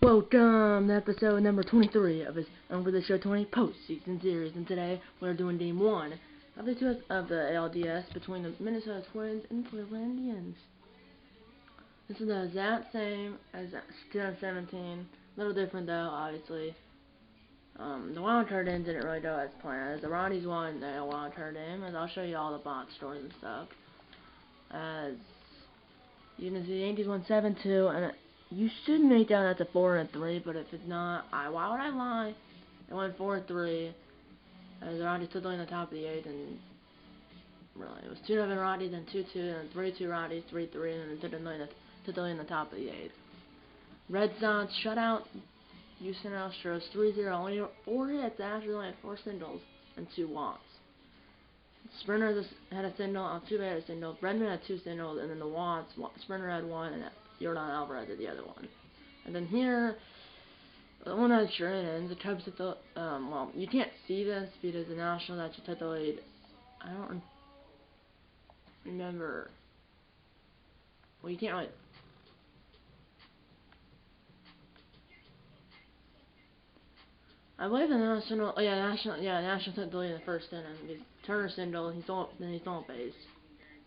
Welcome to episode number 23 of his For the Show 20 Postseason series, and today we're doing game 1 of the ALDS between the Minnesota Twins and Cleveland Indians. This is the exact same as 2017, a little different though, obviously. The wild card in didn't really go as planned. The Rockies won the wild card in, and I'll show you all the box scores and stuff. As you can see, the Yankees won 7-2, and you should make that that's a 4-3, but if it's not, why would I lie? It went 4-3, as the Rockies took in the top of the 8th, and really, it was 2-0 Rockies, then 2-2, then 3-2 Rockies, 3-3, and then took in the top of the 8th. Red Sox shut out Houston Astros 3-0, only 4 hits. The Astros only had 4 singles and 2 walks. Sprinter had a single, Altuve had a single, Bregman had 2 singles, and then the walks, Sprinter had 1, and Yordan Alvarez had the other one. And then here, the one that's sure ends, the Cubs hit the, well, you can't see this because the Nationals actually took the lead. I don't remember, well, you can't really, I believe the National, National took the lead in the first inning because Turner single, then he stole base.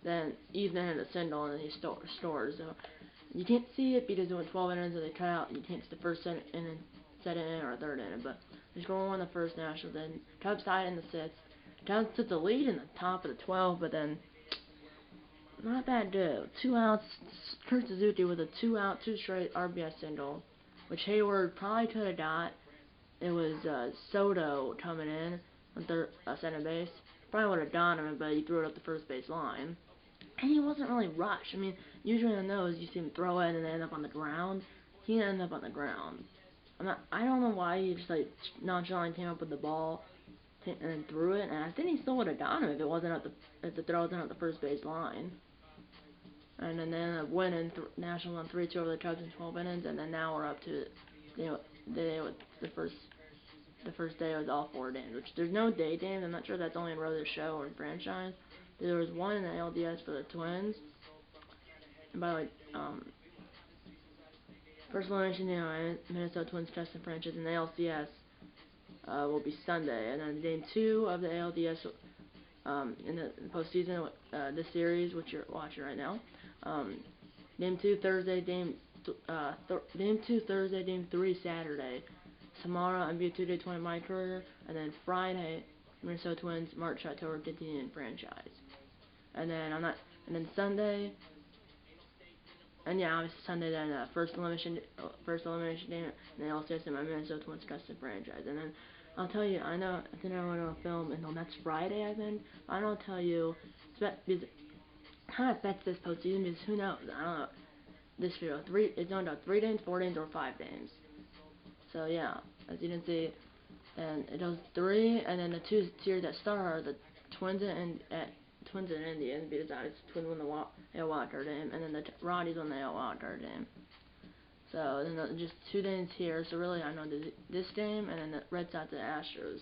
Then Ethan had a single, and then he scored. So you can't see it because it went 12 innings and they cut out. You can't see the first inning, second inning, or third inning. But they scored 1 in the first National. Then Cubs tied in the 6th. Cubs took the lead in the top of the 12, but then not that good. 2 outs. Kurt Suzuki with a 2-out, 2 straight RBI single, which Hayward probably could have got. It was Soto coming in on second base. Probably would have done him, but he threw it up the first base line. And he wasn't really rushed. I mean, usually on those, you see him throw it and they end up on the ground. He didn't end up on the ground. I don't know why he just, like, nonchalantly came up with the ball and then threw it. And I think he still would have done him if it wasn't if the throw wasn't at the first base line. And then they ended up winning Nationals on 3-2 over the Cubs in 12 innings. And then now we're up to, the first day was all 4 games, which there's no day games. I'm not sure if that's only in Road to the Show or in franchise. There was 1 in the LDS for the Twins. And by the way, first elimination game, Minnesota Twins Custom franchise, and the LCS will be Sunday. And then game 2 of the ALDS in the postseason, this series, which you're watching right now. Game 2 Thursday, game 2 Thursday, game 3 Saturday. Tomorrow, NBA 2K20 my career, and then Friday, Minnesota Twins March October continuing franchise. And then Sunday, and yeah, obviously Sunday then first elimination game, and then also in my Minnesota Twins custom franchise. And then I'll tell you, I think I'm going to film until next Friday, I think. I don't tell you, because it kind of affects this postseason, because who knows? I don't know. This video, it's going to 3 games, 4 games, or 5 games. So yeah, as you can see, and it goes 3, and then the 2 series that start are the Twins and Indians, because obviously Twins won the AL wild card game, and then the Rockies won the AL wild card game. So then just 2 games here. So really, I know this game, and then the Red Sox and Astros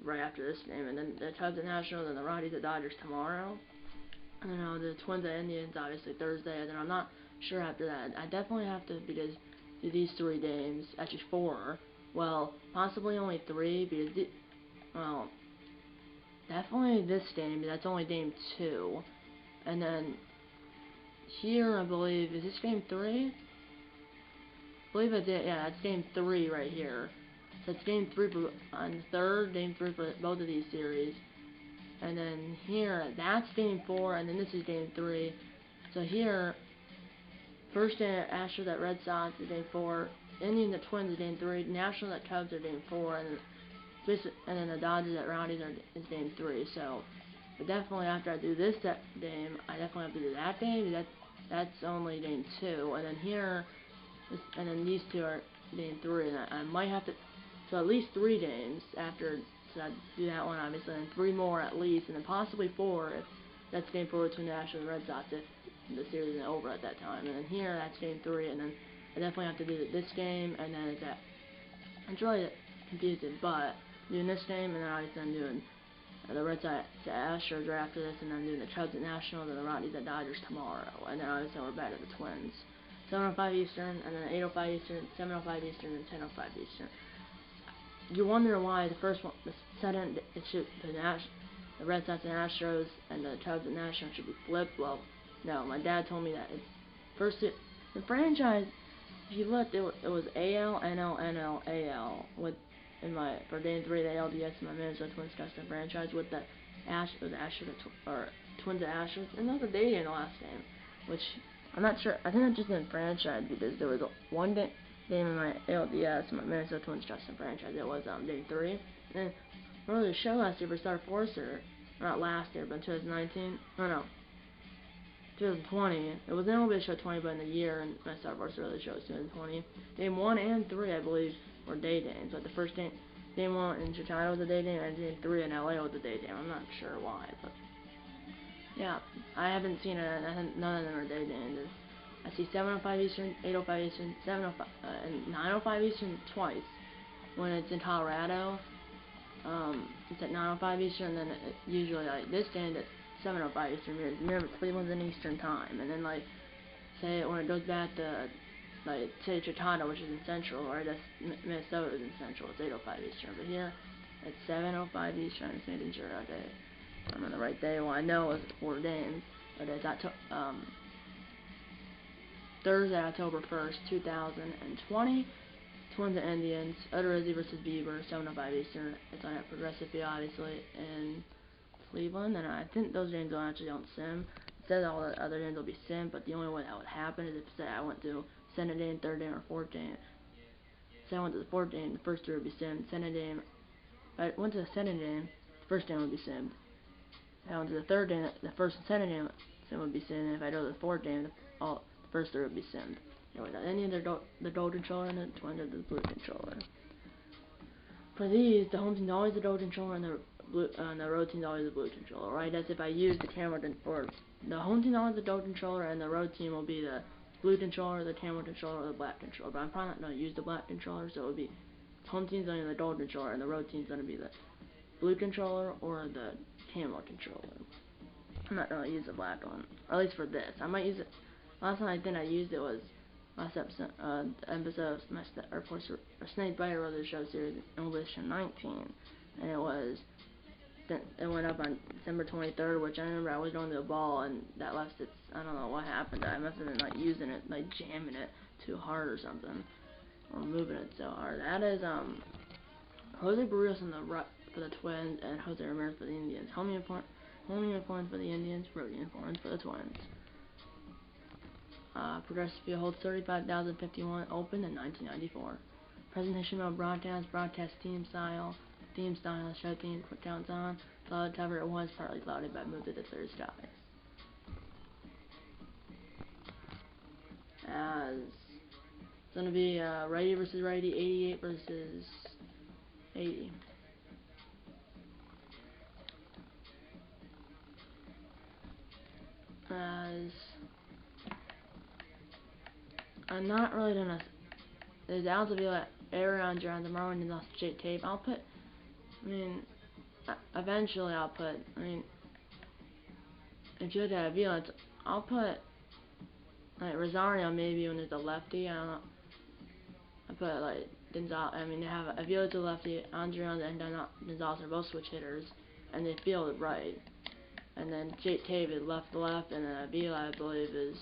right after this game, and then the Cubs and Nationals, and the Rockies and Dodgers tomorrow. And then the Twins and Indians obviously Thursday, and then I'm not sure after that. I definitely have to, because these 3 games, actually 4, well, possibly only 3, because, well, definitely this game, that's only game 2, and then here, I believe, is this game 3? I believe it's, yeah, that's game 3 right here. So it's game 3 on the 3rd, game 3 for both of these series, and then here, that's game 4, and then this is game 3, so here, first day, Astros at Red Sox is game 4. Indians at Twins is game 3. Nationals at Cubs are game 4. And then the Dodgers at Rockies is game 3. So, but definitely after I do this game, I definitely have to do that game. That's only game 2. And then here, and then these 2 are game 3. And I might have to, so at least 3 games after. So I do that one obviously, and 3 more at least, and then possibly 4 if that's game 4 between the Nationals and Red Sox if the series isn't over at that time. And then here, that's game 3, and then I definitely have to do this game, and then it's really confusing, but doing this game, and then obviously I'm doing the Red Sox to Astros right after this, and then I'm doing the Cubs at Nationals and the Rockies at Dodgers tomorrow, and then obviously we're back at the Twins. 7:05 Eastern, and then 8:05 Eastern, 7:05 Eastern, and 10:05 Eastern. You wonder why the first one, the second, the Red Sox and Astros, and the Cubs and Nationals should be flipped. Well, no, my dad told me that it's first the franchise. If you looked, it was AL, NL, NL, AL with for Game 3 the ALDS in my Minnesota Twins custom franchise with the Twins and Astros, and that was a day game the last game, which I'm not sure. I think that just didn't franchise because there was one game in my ALDS, my Minnesota Twins custom franchise. It was Game 3, and earlier show last year for Star Forcer, not last year, but in 2019. No. 2020. It was an MLB show 20, but in the year, and my Star Wars early show was 2020. Game 1 and 3, I believe, were day games. Like the first game 1 in Chicago was a day game, and Game 3 in LA was a day game. I'm not sure why, but yeah, I haven't seen it. None of them are day games. I see 7:05 Eastern, 8:05 Eastern, 7:05 and 9:05 Eastern twice when it's in Colorado. It's at 9:05 Eastern, and then usually like this game at 7:05 Eastern. Remember, Cleveland's in Eastern time, and then like say when it goes back to like say Chicago, which is in Central, or that's Minnesota is in Central. It's 8:05 Eastern, but here it's 7:05 Eastern. Just making sure okay, I'm on the right day. Well, I know it's 4 games, but it's Thursday, October 1st, 2020. Twins and Indians, Odorizzi versus Bieber, 7:05 Eastern. It's on at Progressive Field, obviously, in Cleveland, and I think those games don't sim. It says all the other games will be sim, but the only way that would happen is if, say, I went to second game, third game, or fourth game. Say I went to the fourth game, the first 3 would be simmed. Second game, if I went to the second game, the first game would be simmed. If I went to the third game, the first and second game sim would be simmed, and if I go to the fourth game, the first 3 would be simmed. Anyway, the Indians are the gold controller, and the Twins are the blue controller. For these, the home team is always the gold controller, and the road team is always the blue controller, right? That's if I use the camera or the home team is always the gold controller, and the road team will be the blue controller, the camera controller, or the black controller. But I'm probably not going to use the black controller, so it would be home team's going to be the gold controller, and the road team's going to be the blue controller or the camera controller. I'm not going to use the black one, or at least for this. I might use it. Last time I think I used it was last episode of Snake Biter Brother Show series English 19, and it went up on December 23rd, which I remember I was going to the ball and that left its, I don't know what happened. I must have been like using it, like jamming it too hard or something, or moving it so hard. That is Jose Barrios for the Twins and Jose Ramirez for the Indians. Home uniforms for the Indians, road uniforms for the Twins. Progressive Field holds 35,051, opened in 1994. Presentation about broadcast team style, show theme, quick counts on, cloud cover. It was partly clouded, but moved to the clear skies. As it's going to be righty versus righty, 88 versus 80. As I'm not really gonna. There's Altavilla, Aaron John, the Marlin, and Jake Tape. Eventually I'll put. If you look at Avila, I'll put like Rosario maybe when there's a lefty. I don't know. I put like Denzel. They have Avila's a lefty, Andreon and Gonzalez are both switch hitters, and they field it right. And then Jake Tape is left, and then Avila I believe is.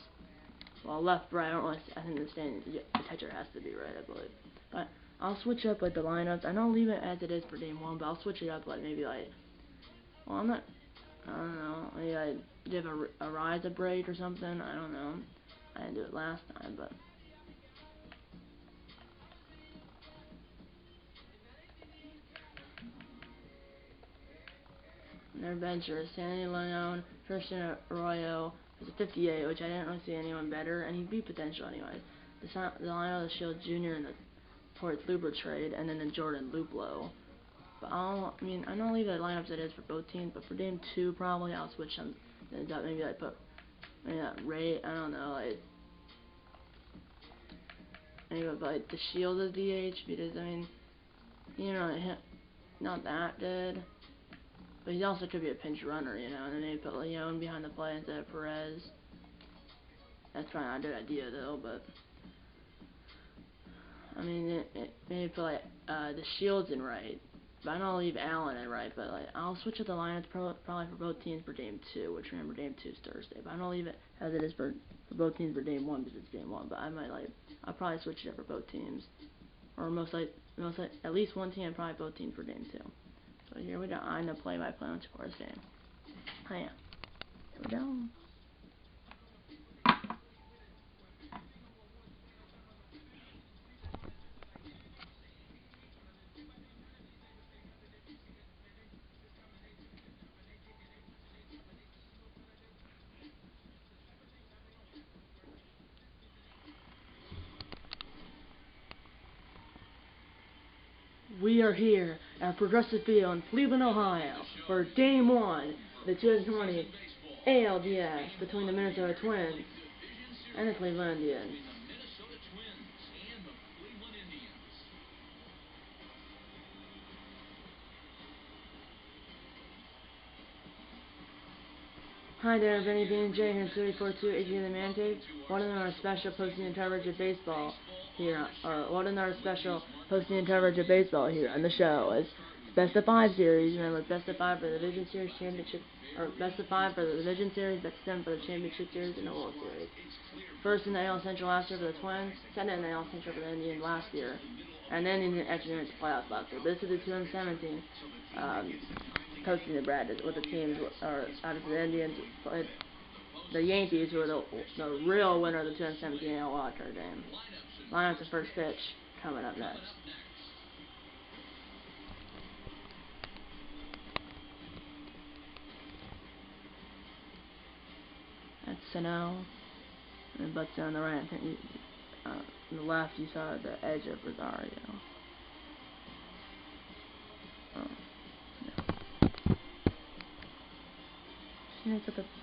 Well, left, right, I think the catcher has to be right, I believe. But I'll switch up like the lineups. I don't leave it as it is for game 1, but I'll switch it up like maybe like, well, I don't know, maybe I give a rise a break or something. I don't know. I didn't do it last time, but. Their benchers, Sandy Leone, Christian Arroyo, was a 58, which I didn't really see anyone better, and he'd be potential anyways. The Lionel the Shield Jr. in the Torres Luber trade, and then the Jordan Luplow. But I don't leave the lineups as it is for both teams, but for game 2 probably I'll switch them. Maybe like put Ray, I don't know, like maybe like the Shield as DH because not that good. But he also could be a pinch runner, and then maybe put Leon behind the plate instead of Perez. That's probably not a good idea though, but I mean, maybe put like the Shields in right. But I don't leave Allen in right. But like I'll switch up the lineups probably for both teams for game 2, which remember game 2 is Thursday. But I don't leave it as it is for both teams for game 1 because it's game 1. But I'll probably switch it up for both teams, or most like at least one team and probably both teams for game 2. So here we go. I'm gonna play my plan to score this game. Oh yeah. Here we go. We are here at Progressive Field in Cleveland, Ohio for Game 1 of the 2020 ALDS between the Minnesota Twins and the Cleveland Indians. Hi there, Vinny B and J here in 242 AG the Mandate. One of our special postseason coverage of baseball here, or one of our special postseason coverage of baseball here on the show is Best of 5 series. Remember, Best of 5 for the Division Series Championship, or Best of 5 for the Division Series, Best of 7 for the Championship Series and the World Series. First in the AL Central last year for the Twins, second in the AL Central for the Indians last year, and then in the extra into playoffs last year. This is the 2017 posting the bracket with the teams, or obviously the Indians played the Yankees, who are the real winner of the 2017 AL Wildcard game. Lineups the first pitch coming up next. That's Sano, and Butts on the right. I think on the left you saw the edge of Rosario.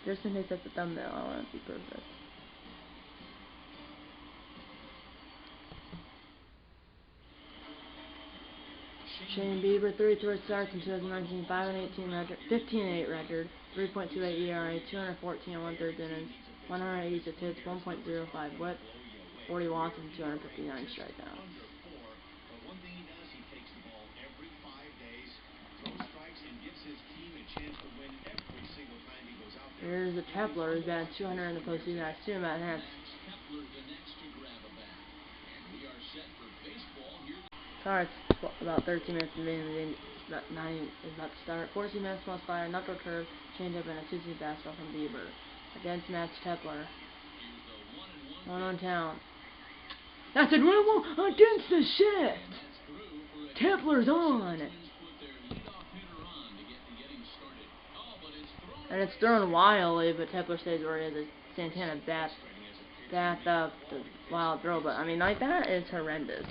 Just in case that's the thumbnail, I want it to be perfect. Shane Bieber, 33 starts in 2019, 5-18 record, 15-8 record, 3.28 ERA, 214 and 1/3 innings, 186 hits, 1.05 WHIP, 40 walks, and 259 strikeouts. Here's the Kepler, who's batted 200 in the postseason. I assume that has. Starts about 13 minutes in the beginning, about 9 is about to start. 14 minutes plus fire, knuckle curve, changeup, and a 2-2 fastball from Bieber. Against Matt Kepler. One on town. That's a dribble against the shift. Kepler's on. And it's thrown wildly, but Kepler stays where he is. As Santana bats up the wild throw, but I mean, like, that is horrendous.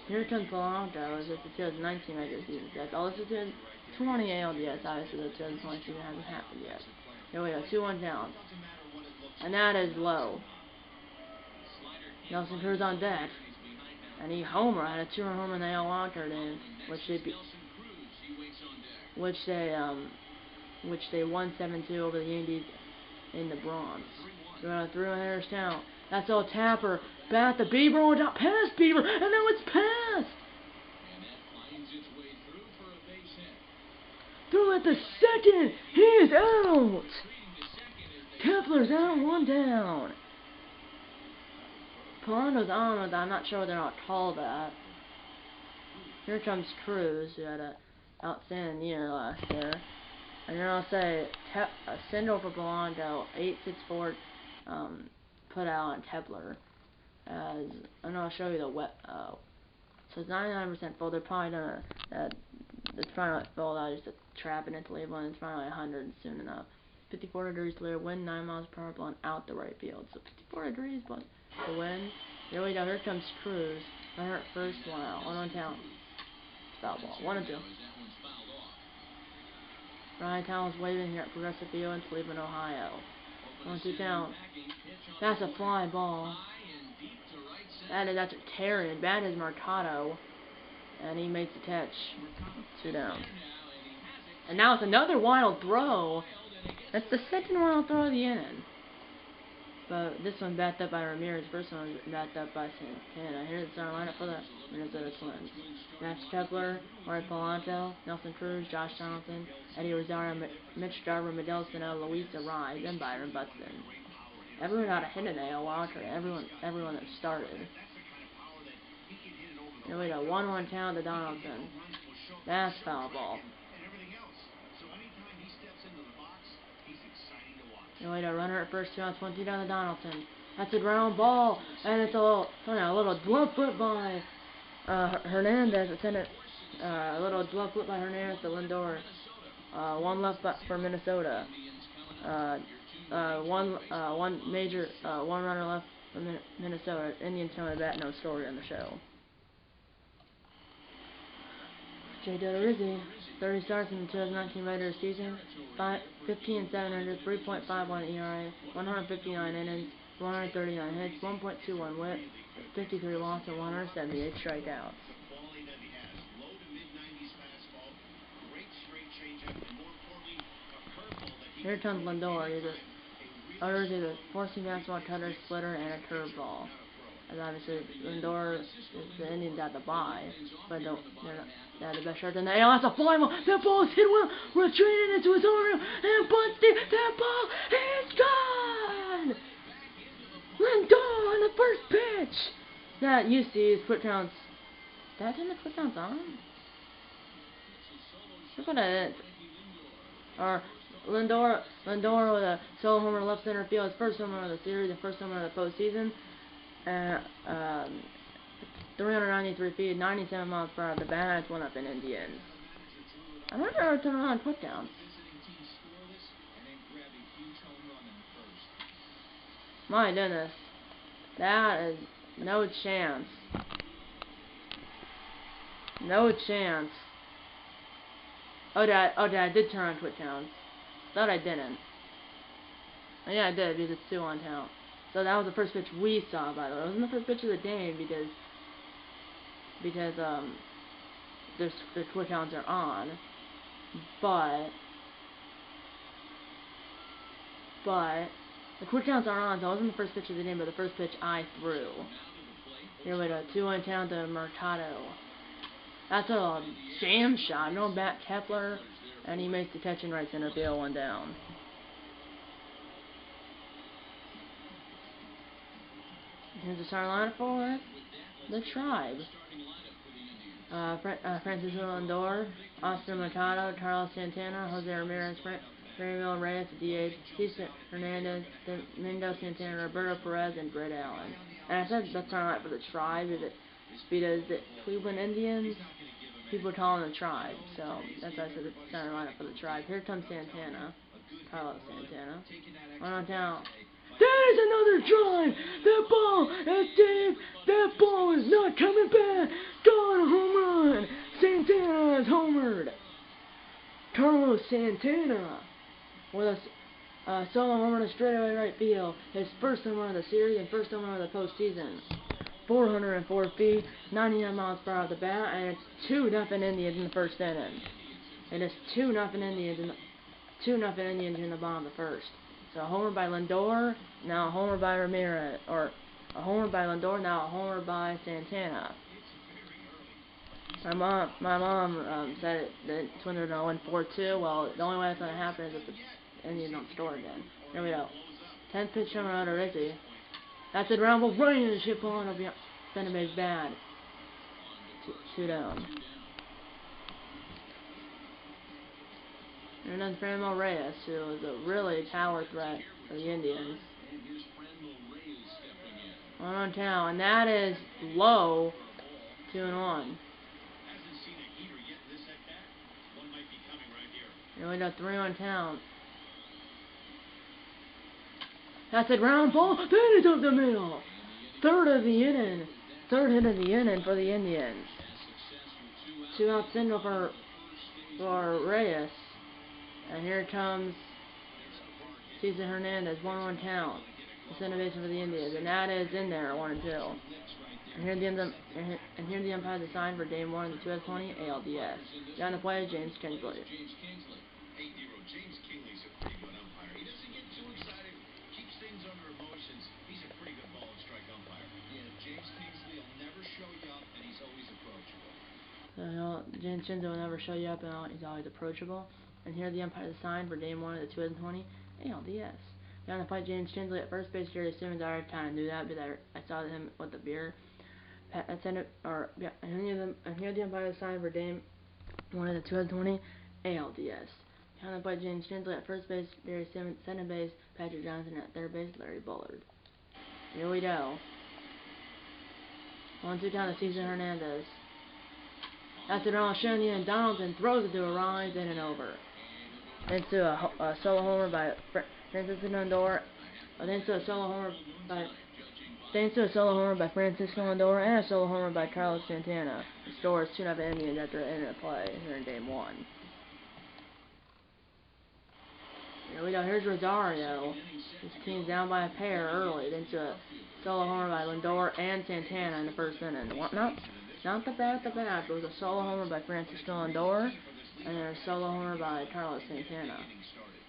Here comes Polanco, as it's the 2019 regular season stats. All this is in 20 ALDS, obviously the 2020 season hasn't happened yet. Here we go, 2-1 down. And that is low. Nelson Cruz on deck. And he homer, had a 2-run homer in the AL Wildcard game, which they won 7-2 over the Yankees in the Bronx. Going on 3-1 hitters count. That's all Tapper. Bat the Bieber on top, past Bieber, and now it's past. Through at the second, he is out. Kepler's out, 1 down. Polanco's on with that. I'm not sure whether or not call that. Here comes Cruz, who had an outstanding year last year. And then I'll say a single for Polanco, 8-6-4 put out on Kepler. And I'll show you the wet. So it's 99% full. They're probably gonna. It's probably not full. I just trap it into label, and it's probably like 100 soon enough. 54 degrees clear, wind 9 miles per hour, blowing out the right field. So 54 degrees plus the wind. Here we go. Here comes Cruz. Runner at first, 1 out. 1 on town. Foul ball. 1-2. Ryan Towns waving here at Progressive Field in Cleveland, Ohio. 1-2 down. That's a fly ball. That's a Terran. Bad is Mercado. And he makes the catch. 2 down. And now it's another wild throw. That's the second wild throw of the inning. But this one backed up by Ramirez. First one backed up by Santana. Here's the starting lineup for the Minnesota Twins. Max Kepler, Mario Polanco, Nelson Cruz, Josh Donaldson, Eddie Rosario, Mitch Garver, Miguel Sano, Luis Arraez, and Byron Buxton. Everyone got a hit in AL Walker. Everyone that started. Here we go. 1-1 count to Donaldson. That's foul ball. Here we go. Runner at first, 2 outs, 1-2 down to Donaldson. That's a ground ball, and it's a little glove foot by Hernandez. It's in a little glove foot by Hernandez to Lindor. One left for Minnesota. One runner left for Minnesota. Indians coming back, no story on the show. Jay Rizzi, 30 starts in the 2019 regular season, 15-700, 3.51 ERA, 159 innings, 139 hits, 1.21 WHIP, 53 walks, and 178 strikeouts. Here comes Lindor. He's a four-seam fastball, cutter, splitter, and a curveball. And obviously, Lindor, the Indians got the bye, but they had the best shot in the AL. That's a fly ball. That ball is hit well, retreating into his own room, and Bunsty, that ball is gone! Lindor on the first pitch! That used to use quick counts. Did I turn the quick counts on? Look what I did. Or Lindor with a solo homer left center field. His first homer of the series, the first homer of the postseason. 393 feet, 97 miles per hour. The bat went up in Indians. I wonder how to turn on quick downs. My goodness. That is no chance. No chance. Oh, I did turn on quick counts. Thought I didn't. Oh, yeah, I did, because it's 2-1 count. So that was the first pitch we saw, by the way. It wasn't the first pitch of the game because the quick counts are on. But the quick counts are on, so it wasn't the first pitch of the game, but the first pitch I threw. Here we go, 2-1 count to Mercado. That's a jam shot. No bat Kepler, and he makes the catch in right center field, 1 down. Here's the starting lineup for the Tribe. Francisco Lindor, Oscar Mercado, Carlos Santana, Jose Ramirez, Ramon Reyes, DH, Cesar Hernandez, Domingo Santana, Roberto Perez, and Brett Allen. And I said the starting lineup for the Tribe because the Cleveland Indians, people call them the Tribe. So that's why I said the starting lineup for the Tribe. Here comes Santana, Carlos Santana. 1-0 down. There's another drive! That ball is deep! That ball is not coming back! Gone, home run! Santana has homered! Carlos Santana with a solo homer to straightaway right field. His first home run of the series and first home run of the postseason. 404 feet, 99 miles per hour at the bat, and it's 2-0 Indians in the first inning. It is 2-0 Indians in the bottom of the first. So a homer by Lindor, now a homer by Ramirez, or a homer by Lindor, now a homer by Santana. My mom said the Twins are going to win 4-2. Well, the only way that's going to happen is if the Indians don't score again. Here we go. 10th pitch coming out of Rizzi. That's a ground ball right into the chip ball, and it'll be send a base bad. 2 down. And then Ramon Reyes, who is a really power threat for the Indians. 1-0 count, and that is low. 2-1. And we got 3-1 count. That's a ground ball. That is up the middle. Third hit of the inning for the Indians. 2-out single for Reyes. And here comes Cesar Hernandez, 1-1 count. The center baseman for the Indians, and that is in there, 1-2. And here the umpires assigned for Game 1 of the 2020 ALDS. Down the play, James Kingsley. So James Shinzo will never show you up, and he's always approachable. And here the umpire signed for Game 1 of the 2020 ALDS. Behind the plate, James Chinsley at first base. Jerry Simmons. I already kind of knew that, but I saw him with the beer. And here the umpire signed for Game 1 of the 2020 ALDS. Behind the plate, James Chinsley at first base. Jerry Simmons, second base. Patrick Johnson at third base. Larry Bullard. Here we go. 1-2 count to Cesar Hernandez. After all, Shandy and Donaldson throws it to a Rollins in and over. Then to a solo homer by Francisco Lindor. Then to a solo homer by Francisco Lindor and a solo homer by Carlos Santana. The score is 2-0 Indians after the end of play here in Game 1. Here we go. Here's Rosario. His team's down by a pair early. Then to a solo homer by Lindor and Santana in the first inning. Not the back-to-back. It was a solo homer by Francisco Lindor and then a solo homer by Carlos Santana.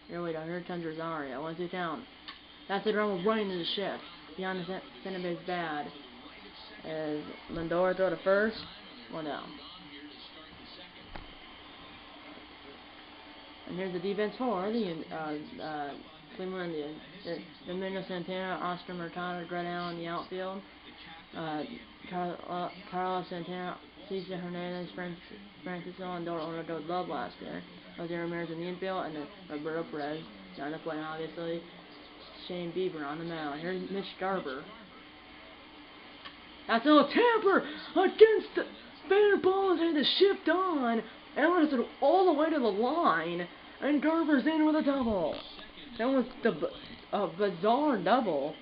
Here we go. Here comes Rosario. 1-2 count. That's it. Run right into the shift. Behind the center base bad. As Lindor throw to first. 1 down. And here's the defense for the Cleveland Indians. Domingo Santana, Oscar Mercado, Greg Allen in the outfield. Carlos Santana, Cesar Hernandez, Francisco Lindor, Orlando Love last year. Jose Ramirez in the infield, and then Roberto Perez down the plate, obviously. Shane Bieber on the mound. Here's Mitch Garver. That's a little tamper against the fair ball. They had to shift on. Allen has it all the way to the line, and Garver's in with a double. That was a bizarre double.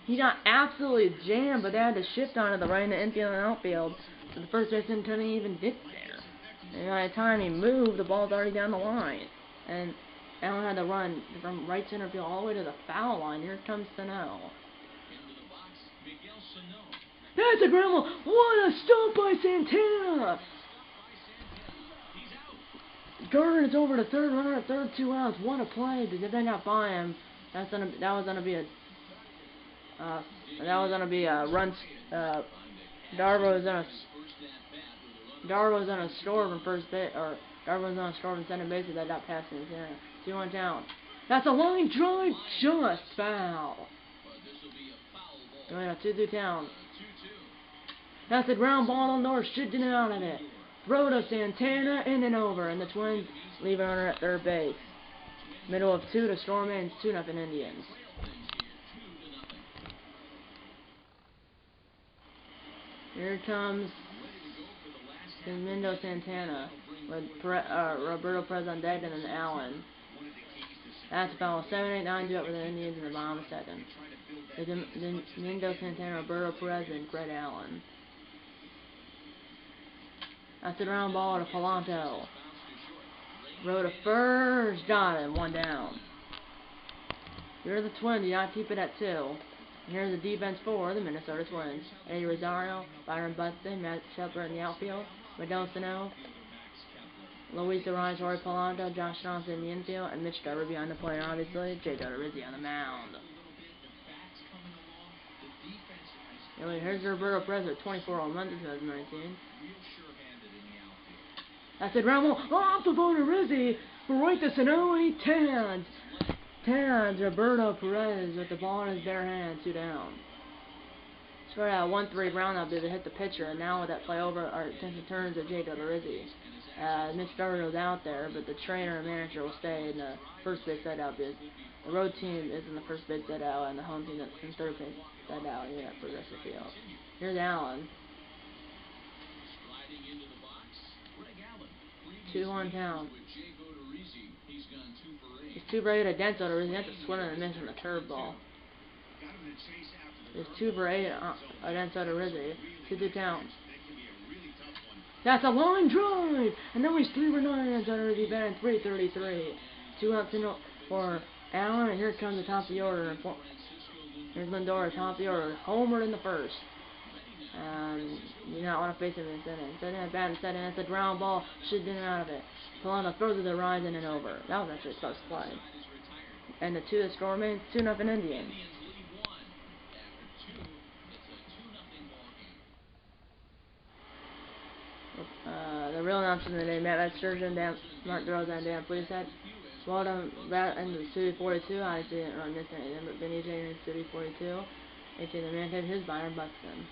He got absolutely jammed, but they had to shift on to the right in the infield and outfield. So the first baseman couldn't even get there. And by the time he moved, the ball's already down the line. And Allen had to run from right center field all the way to the foul line. Here comes Sano. That's a ground ball. What a stop by Santana! Garver is over to third, runner at third, 2 outs. What a play! Because if they got by him, that was gonna be a run. Garver was on a score from first base, or Garver was on a score from second base. That got past Santana. 2-1 down. That's a line drive, just foul. Oh yeah, 2-2 down. That's a ground ball. North should get out of it. Throw to Santana, in and over, and the Twins leave a runner at third base. Middle of 2 to Storm ends 2-0 Indians. Here comes Domingo Santana with Roberto Perez on deck and then Allen. That's a foul. 7-8-9 do it for the Indians in the bottom of the second. Domingo Santana, Roberto Perez, and Greg Allen. That's a ground ball to Polanco. Throw to first. Got him. 1 down. You're the Twins. You gotta keep it at 2. Here's the defense for the Minnesota Twins. Eddie Rosario, Byron Buxton, Matt Shepard in the outfield. Miguel Sano, Luis Arias, Roy Polanco, Josh Johnson in the infield, and Mitch Garver behind the plate, obviously. Jay Rizzi on the mound. Here's Roberto Perez with 24 home runs in 2019. That's a ground ball off the ball to Rizzi, right to Sano, and he tags Roberto Perez with the ball in his bare hand, 2 down. Scored out a 1-3 ground-up to hit the pitcher, and now with that play over, our attention turns to Jay Rizzi. Mitch Garver goes out there, but the trainer and manager will stay in the first base dugout. The road team is in the first base dugout, and the home team is in third base dugout in that Progressive Field. Here's Allen. 2-1 down. He's 2 for 8 against Rizzi. That's a swing and a miss on the curveball. It's 2 for 8 against Rizzi. 2-2 count. That's a line drive! And now he's 3 for 9 against Rizzi, batting .333. 2 outs in for Allen, and here comes the top of the order. Here's Lindor, top of the order. Homered in the first. You do not want to face him in the inning. Setting at bat and setting. That's a ground ball. Should get out of it. Polanco throws it to rise in and over. That was actually a close play. And the 2 that score remains 2-0 Indians. The real announcers of the day, Matt Sturgeon, Mark Burrows, and Dan Fleece said, well done, that into the Studio 42. I didn't run this anything, but Vinny J in Studio 42. 18, the man hit his Byron Buxton.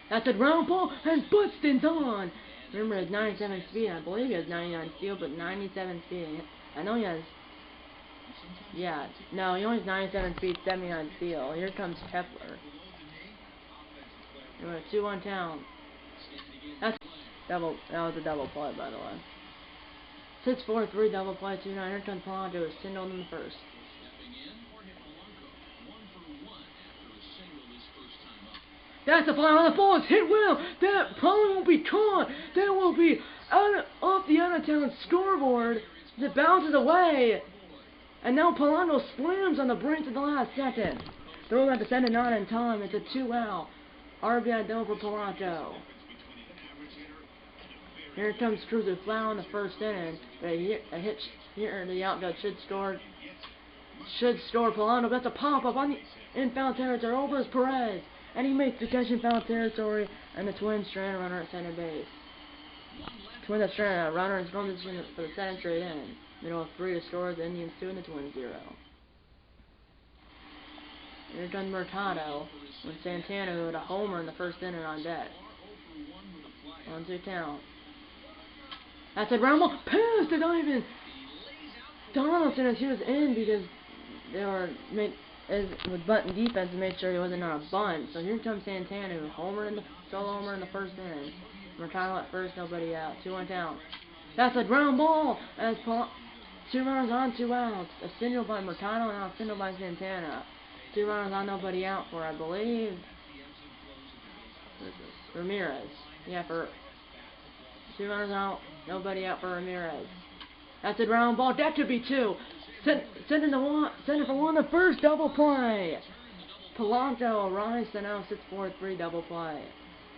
That's a ground ball, and Buxton's on! Remember, his 97 speed, I believe he has 99 steal, but 97 speed. I know he has, yeah, no, he only has 97 speed, 79 steal. Here comes Kepler. We're at 2-1 town. That's double. That was a double play, by the way. 6-4-3 double play. 2-9. Here comes Polanco. Is singled in the first. That's a fly on the ball. It's hit well. That probably won't be caught. That will be off the out of town scoreboard. It bounces away, and now Polanco slams on the brink of the last second. Throw that to send it not in time. It's a 2-out. RBI double for Polanco. Here comes Cruz with foul in the first inning. But a hit here in the outfield should score Polanco. That's a pop-up on the in-foul territory over as Perez. And he makes the catch in foul territory, and the Twins strand a runner at center base. Twins have stranded a runner in scoring position for the second straight inning. Middle of 3 to score, the Indians 2 and the Twins 0. Here comes Mercado with Santana, who had a homer in the first inning on deck. 1-2 count. That's a ground ball. Pass to Ivan Donaldson as he was in because they were with bunting defense to make sure he wasn't on a bunt. So here comes Santana, who solo homer in the first inning. Mercado at first, nobody out. 2-1 count. That's a ground ball as 2 runners on, 2 outs. A single by Mercado and now a single by Santana. 2 runners on, nobody out for, I believe, Ramirez. Yeah, for 2 runners out, nobody out for Ramirez. That's a ground ball. That could be 2. Send for 1. The first double play. Polanco arrives to now 6-4-3 double play.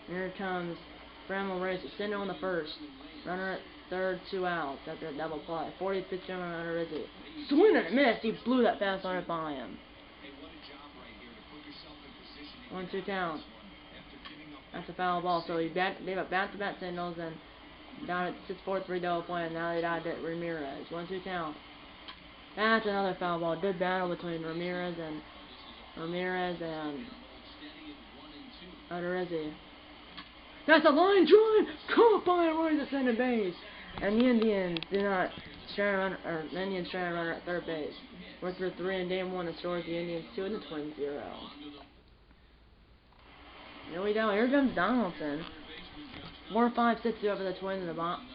Here comes Bramwell Race. Send on the first. Runner at third, 2 outs after a double play. 40th pitch on under Rizzi. Swing and a miss. He blew that fast on it by him. 1-2 count. That's a foul ball. So they have back-to-back singles and down at 6-4-3 double play, and now they died at Ramirez. 1-2 count. That's another foul ball. Good battle between Ramirez and Odorizzi. That's a line drive caught by a right to center base, and the Indians do not strand a runner, the Indians strand a runner at third base. We're through 3 in game 1. The score is the Indians 2 and the Twins 0. Here we go. Here comes Donaldson. 4-5-6 due up for the Twins in the bottom.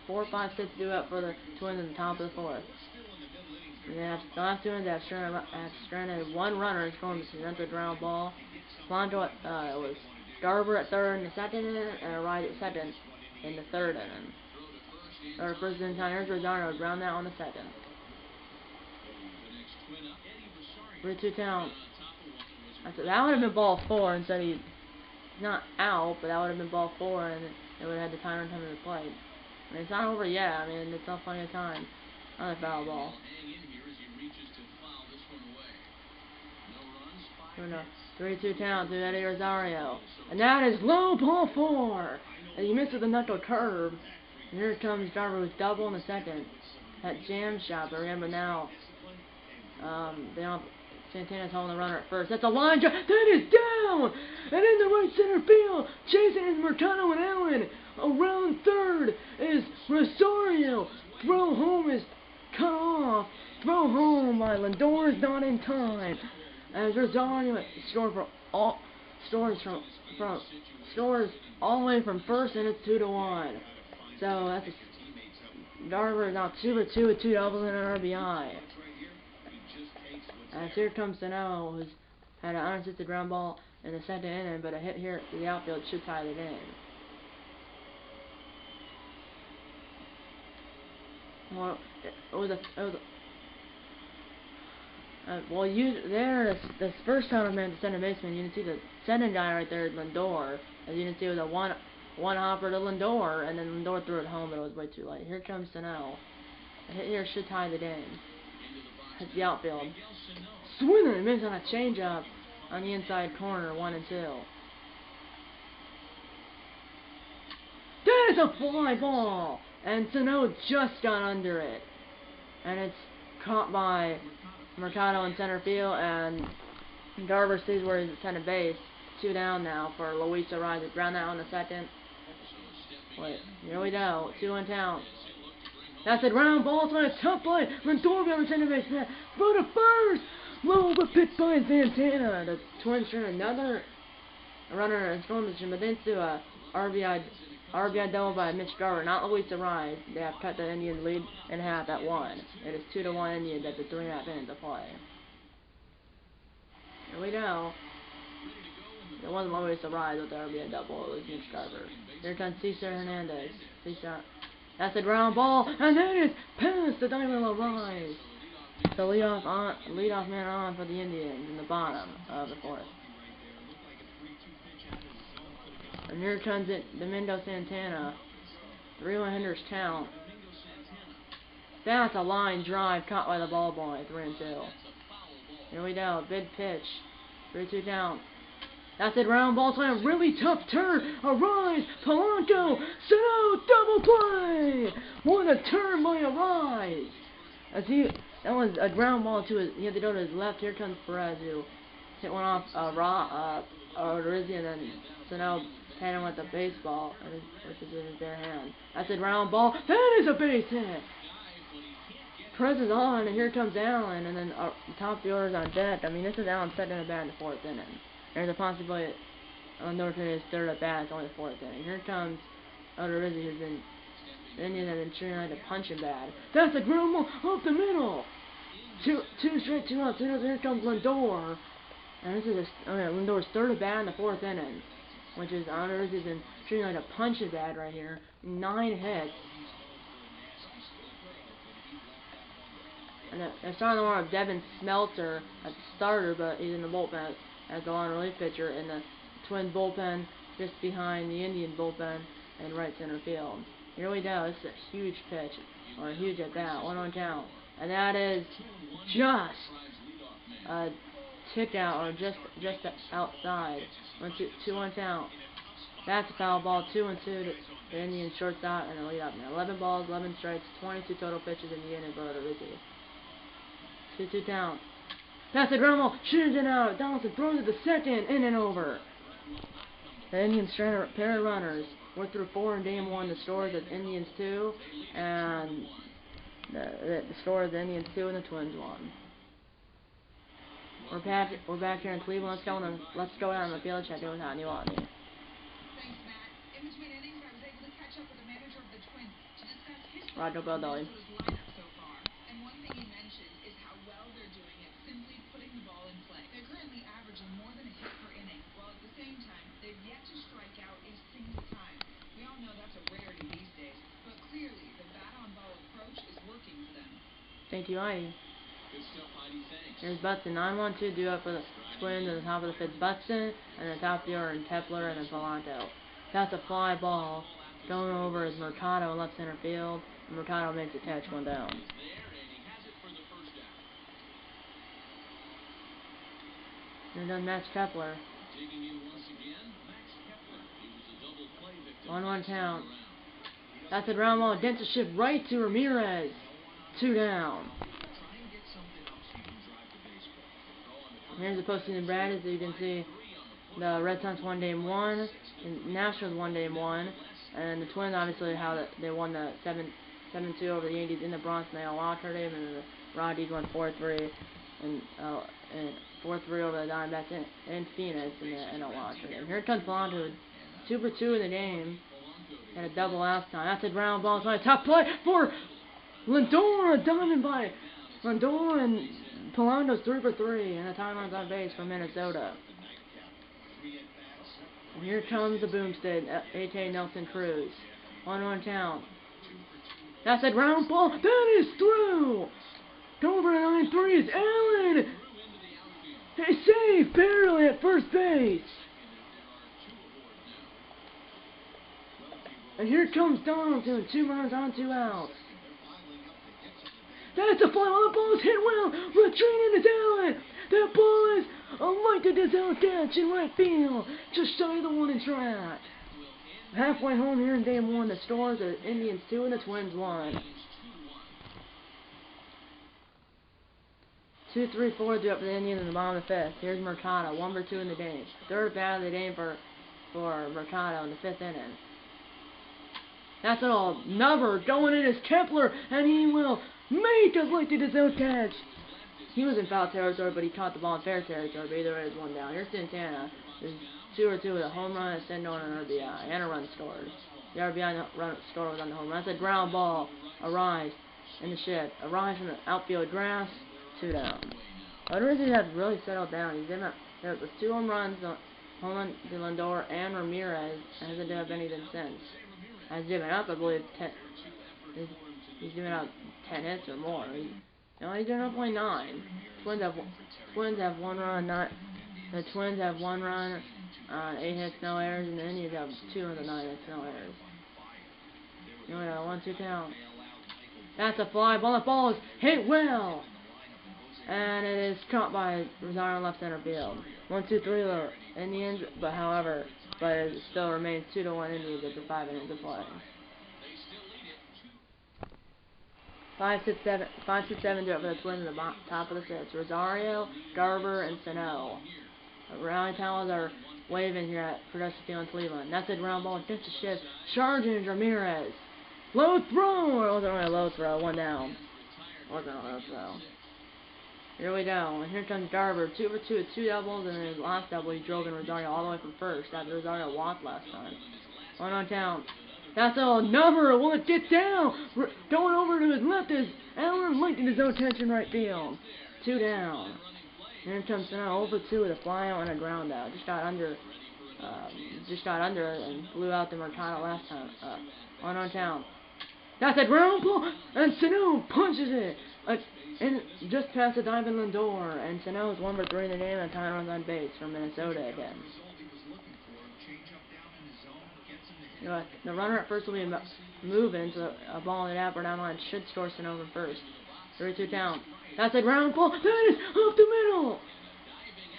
4-5-6 due up for the Twins in the top of the 4th. And the last 2 innings have stranded 1 runner and scoring the ground ball. Polanco was Garber at third in the second inning and a right at second in the third inning. Or first inning time. Here's Rosario ground that on the second. 3-2 count. That would have been ball 4 instead of not out, but that would have been ball 4, and it would have had the timer come into play. I mean, it's not over yet. I mean, it's still plenty of time. Another foul ball. 3-2 count to Eddie Rosario. And that is low ball 4. And he missed with a knuckle curve. And here comes Garber with double in the second. That jam shot, but remember now, Santana's holding the runner at first. That's a line drive. That is down! And in the right center field, chasing is Mercado and Allen. Around third is Rosario. Throw home is cut off. Throw home by Lindor is not in time. As Rosario scores all the way from first, and it's 2-1. So that's Garber is now 2 for 2 with 2 doubles and an RBI. As here comes Sano, who's had an unassisted ground ball in the second inning, but a hit here to the outfield should tie it in. Well, this first time I meant the center baseman, you can see the second guy right there, Lindor. As you can see, it was a one hopper to Lindor, and then Lindor threw it home, but it was way too late. Here comes Sano. A hit here should tie the game. Hits the outfield. Swing and miss on a changeup on the inside corner, 1-2. That's a fly ball! And Sano just got under it. And it's caught by Mercado in center field, and Garver stays where he's at center base. 2 down now for Luis Arias. Ground out on the second. Wait, here we go. 2-1 count. That's a ground ball. It's on a tough play. Lindor on center base. Throw to first. Low, but picked by Santana. The Twins turn another runner in scoring position, but then to a RBI double by Mitch Garver, not Luis Arias. They have cut the Indians lead in half at 1. It is 2-1 Indians at the 3.5 innings of play. Here we go. It wasn't Luis Arias with the RBI double. It was Mitch Garver. Here comes Cesar Hernandez. That's a ground ball, and that is past the diamond Arias. The leadoff man on for the Indians in the bottom of the 4th. And here comes it, Domingo Santana. 3-1 hitters count. That's a line drive caught by the ball boy. 3-2. Here we go. Big pitch. 3-2 count. That's a ground ball. It's on a really tough turn. Arias, Polanco, Sano, double play. What a turn by Arias. That was a ground ball to his. He had to go to his left. Here comes Perez, who hit one off Rizzi, and then Sano hit him with a baseball, which is in his bare hand. That's a ground ball. That is a base hit. Perez is on, and here comes Allen, and then the top fielder's on deck. I mean, this is Allen's second at bat in the 4th inning. There's a possibility Lindor to his 3rd at bat. It's only the 4th inning. Here comes Rizzi, who's been the Indians have been treating like a punching bag. That's a ground ball up the middle. Two straight, 2 outs. Here comes Lindor, and this is Lindor's 3rd at bat in the 4th inning, which is Rizzi's been treating like a punching bag right here. 9 hits. And they're starting to warm up Devin Smelter at the starter, but he's in the bullpen as the long relief pitcher in the Twins bullpen, just behind the Indian bullpen in right center field. Here we go. This is a huge pitch, or a huge at bat. 1-1 count, and that is just a tick out, or just outside. 2-1 count. That's a foul ball. 2-2 to the Indian shortstop and a lead up. Now 11 balls, 11 strikes, 22 total pitches in the inning for the Rizzi. 2-2 count. That's a ground ball. Shoots it out. Donaldson throws it to second. In and over. The Indians trying to pair of runners. We're through 4 in game 1. The score is the Indians 2, and the score is the Indians 2 and the Twins 1. We're back here in Cleveland. Let's go down the field check in with Hot New Albany. Thanks, Matt. In between innings, I was able to catch up with the manager of the Twins to discuss his Roger Baldelli. lineup so far. And one thing he mentioned is how well they're doing at simply putting the ball in play. They're currently averaging more than a hit per inning, while at the same time, they've yet to strike out a single time. We all know that's a rarity these days, but clearly the bat-on-ball approach is working for them. Thank you, Heidi. Good stuff, Heidi. Thanks. Here's Buxton. 9-1-2 due up for the Twins at the top of the 5th. Buxton and the top fielder and Kepler and then Polanco. That's a fly ball. Going over is Mercado in left center field. And Mercado makes a catch, 1 down. Here done Max Kepler. 1-1 count. That's a ground ball. Dents a shift right to Ramirez. 2 down. Here's the postseason bracket. As you can see, the Red Sox won game 1, and Nationals won game 1, and the Twins obviously how they won the 7-2 over the Yankees in the Bronx in the NL Wild Card game, and the Rockies won 4-3 and 4-3 over the Diamondbacks in Phoenix in the NL Wild Card game. Here comes Polanco, 2 for 2 in the game. Had a double last time. That's a ground ball. It's on a top play for Lindor. A diamond by Lindor, and Polanco's 3 for 3, and the time runs on base for Minnesota. And here comes the boomstick, A.K. Nelson Cruz. 1-1 count. That's a ground ball. That is through. Going for a 9-3 is Allen. Hey, save barely at first base. And here comes Donaldson. 2 runs on 2 outs. That's a fly ball. The ball is hit well. Retreating is Allen. That ball is a light to Gazelle catch in right field. Just shy of the 1 track. halfway home here in game 1. The scores are Indians 2 and the Twins 1. 2-3-4 due up for the Indians in the bottom of the 5th. Here's Mercado, 1-2 in the game. Third bat of the game for Mercado in the 5th inning. That's it all. Never going in is Kepler, and he will make us like his own catch. He was in foul territory, but he caught the ball in fair territory. But either way, it's 1 down. Here's Santana. There's 2-2 with a home run, a single, and an RBI, and a run scored. The RBI run score was on the home run. That's a ground ball. A rise in the shed. A rise from the outfield grass. 2 down. Rodriguez has really settled down. He's in there was 2 home runs, home run to Lindor and Ramirez. Hasn't done anything since. Has given up, I believe, 10. He's given up 10 hits or more. He's given up only 9. Twins have 1 run. The Twins have 1 run on 8 hits, no errors, and the Indians have 2 of the 9 hits, no errors. 1-2 count. That's a fly ball. The ball is hit well. And it is caught by Rosario in left center field. 1-2-3 the Indians, but it still remains 2-1 Indians after 5 innings of play. 5-6-7 do it for the Twins in the top of the 6th. Rosario, Garver, and Sano. Rally towels are waving here at Progressive Field in Cleveland. That's a ground ball against the shift. Charging Ramirez. Low throw! It wasn't really a low throw. 1 down. Wasn't a low throw. Here we go, and here comes Garver, 2 for 2 with 2 doubles, and in his last double he drove in Rosario all the way from first after Rosario walked last time. 1 on count. That's all. Never will it get down. Going over to his left is Allen Lincoln, his own attention right field. 2 down. Here comes Sano, 0 for 2 with a fly out and a ground out. Just got under it and blew out the Mercado last time. 1 on count. That's a ground ball, and Sano punches it. And just past the Diamond Lindor, and Sano is 1 for 3 in the game, and tying runs on base for Minnesota again. The runner at first will be moving, so a ball in the upper down line should score Sano from first. 3-2 count. That's a ground ball. That is up the middle.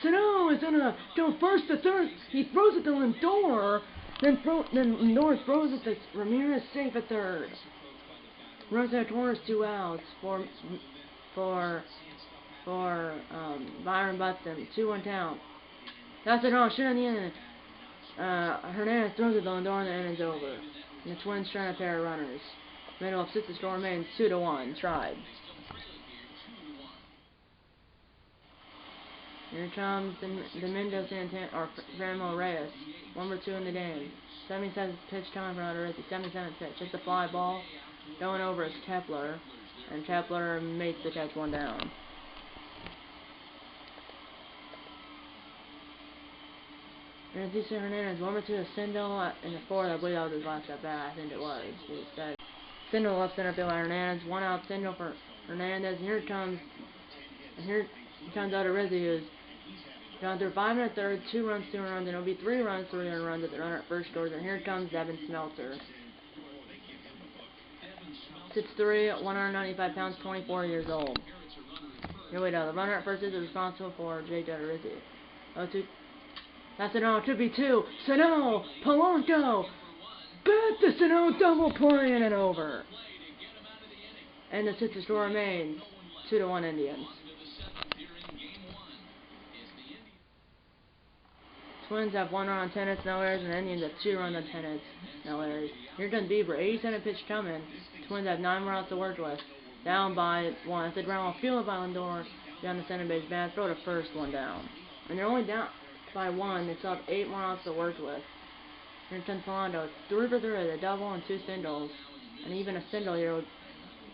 Sano is gonna go first to third. He throws it to Lindor, then Lindor throws it to Ramirez, safe at third. Runs out corners, 2 outs for Byron Buxton. 2-1 count. That's it all. Shit on the end. Hernandez throws it to Lindor and the inning's over. And the Twins trying a pair of runners. Middle of 6th, the score remains 2-1. Tried. Here comes Domingo Santana or Franmil Reyes. 1 for 2 in the game. 77th pitch coming for Rodriguez. 77th pitch. It's a fly ball. Going over is Kepler. And Kepler makes the catch 1 down. And Cesar Hernandez, 1 for 2 to Sindel in the 4th. I believe that was his last at bat. I think it was. Sindel left center field by Hernandez. 1 out Sindel for Hernandez. And here comes Odorizzi, who's gone through 5 1/3, 2 runs, 2 runs, and it'll be 3 runs, 3 runs at the runner at first scores. And here comes Devin Smelter. 6'3", 195 pounds, 24 years old. Here we go. The runner at first is responsible for Jake Odorizzi. 0-2. That's it all. 2-2. Sano, Polanco. Back to Sano, double play and over. And the 6th score remains 2-1 Indians. Twins have 1 run on 10 hits, no errors, and the Indians have 2 runs on 10 hits, no errors. Here comes Bieber, 87th pitch coming. Twins have 9 more outs to work with. Down by 1. It's a ground ball fielded by Lindor down the center base bat. Throw to first, 1 down. And they're only down by 1. They still have 8 more outs to work with. Here comes Polanco, 3 for 3, a double and 2 singles. And even a single here,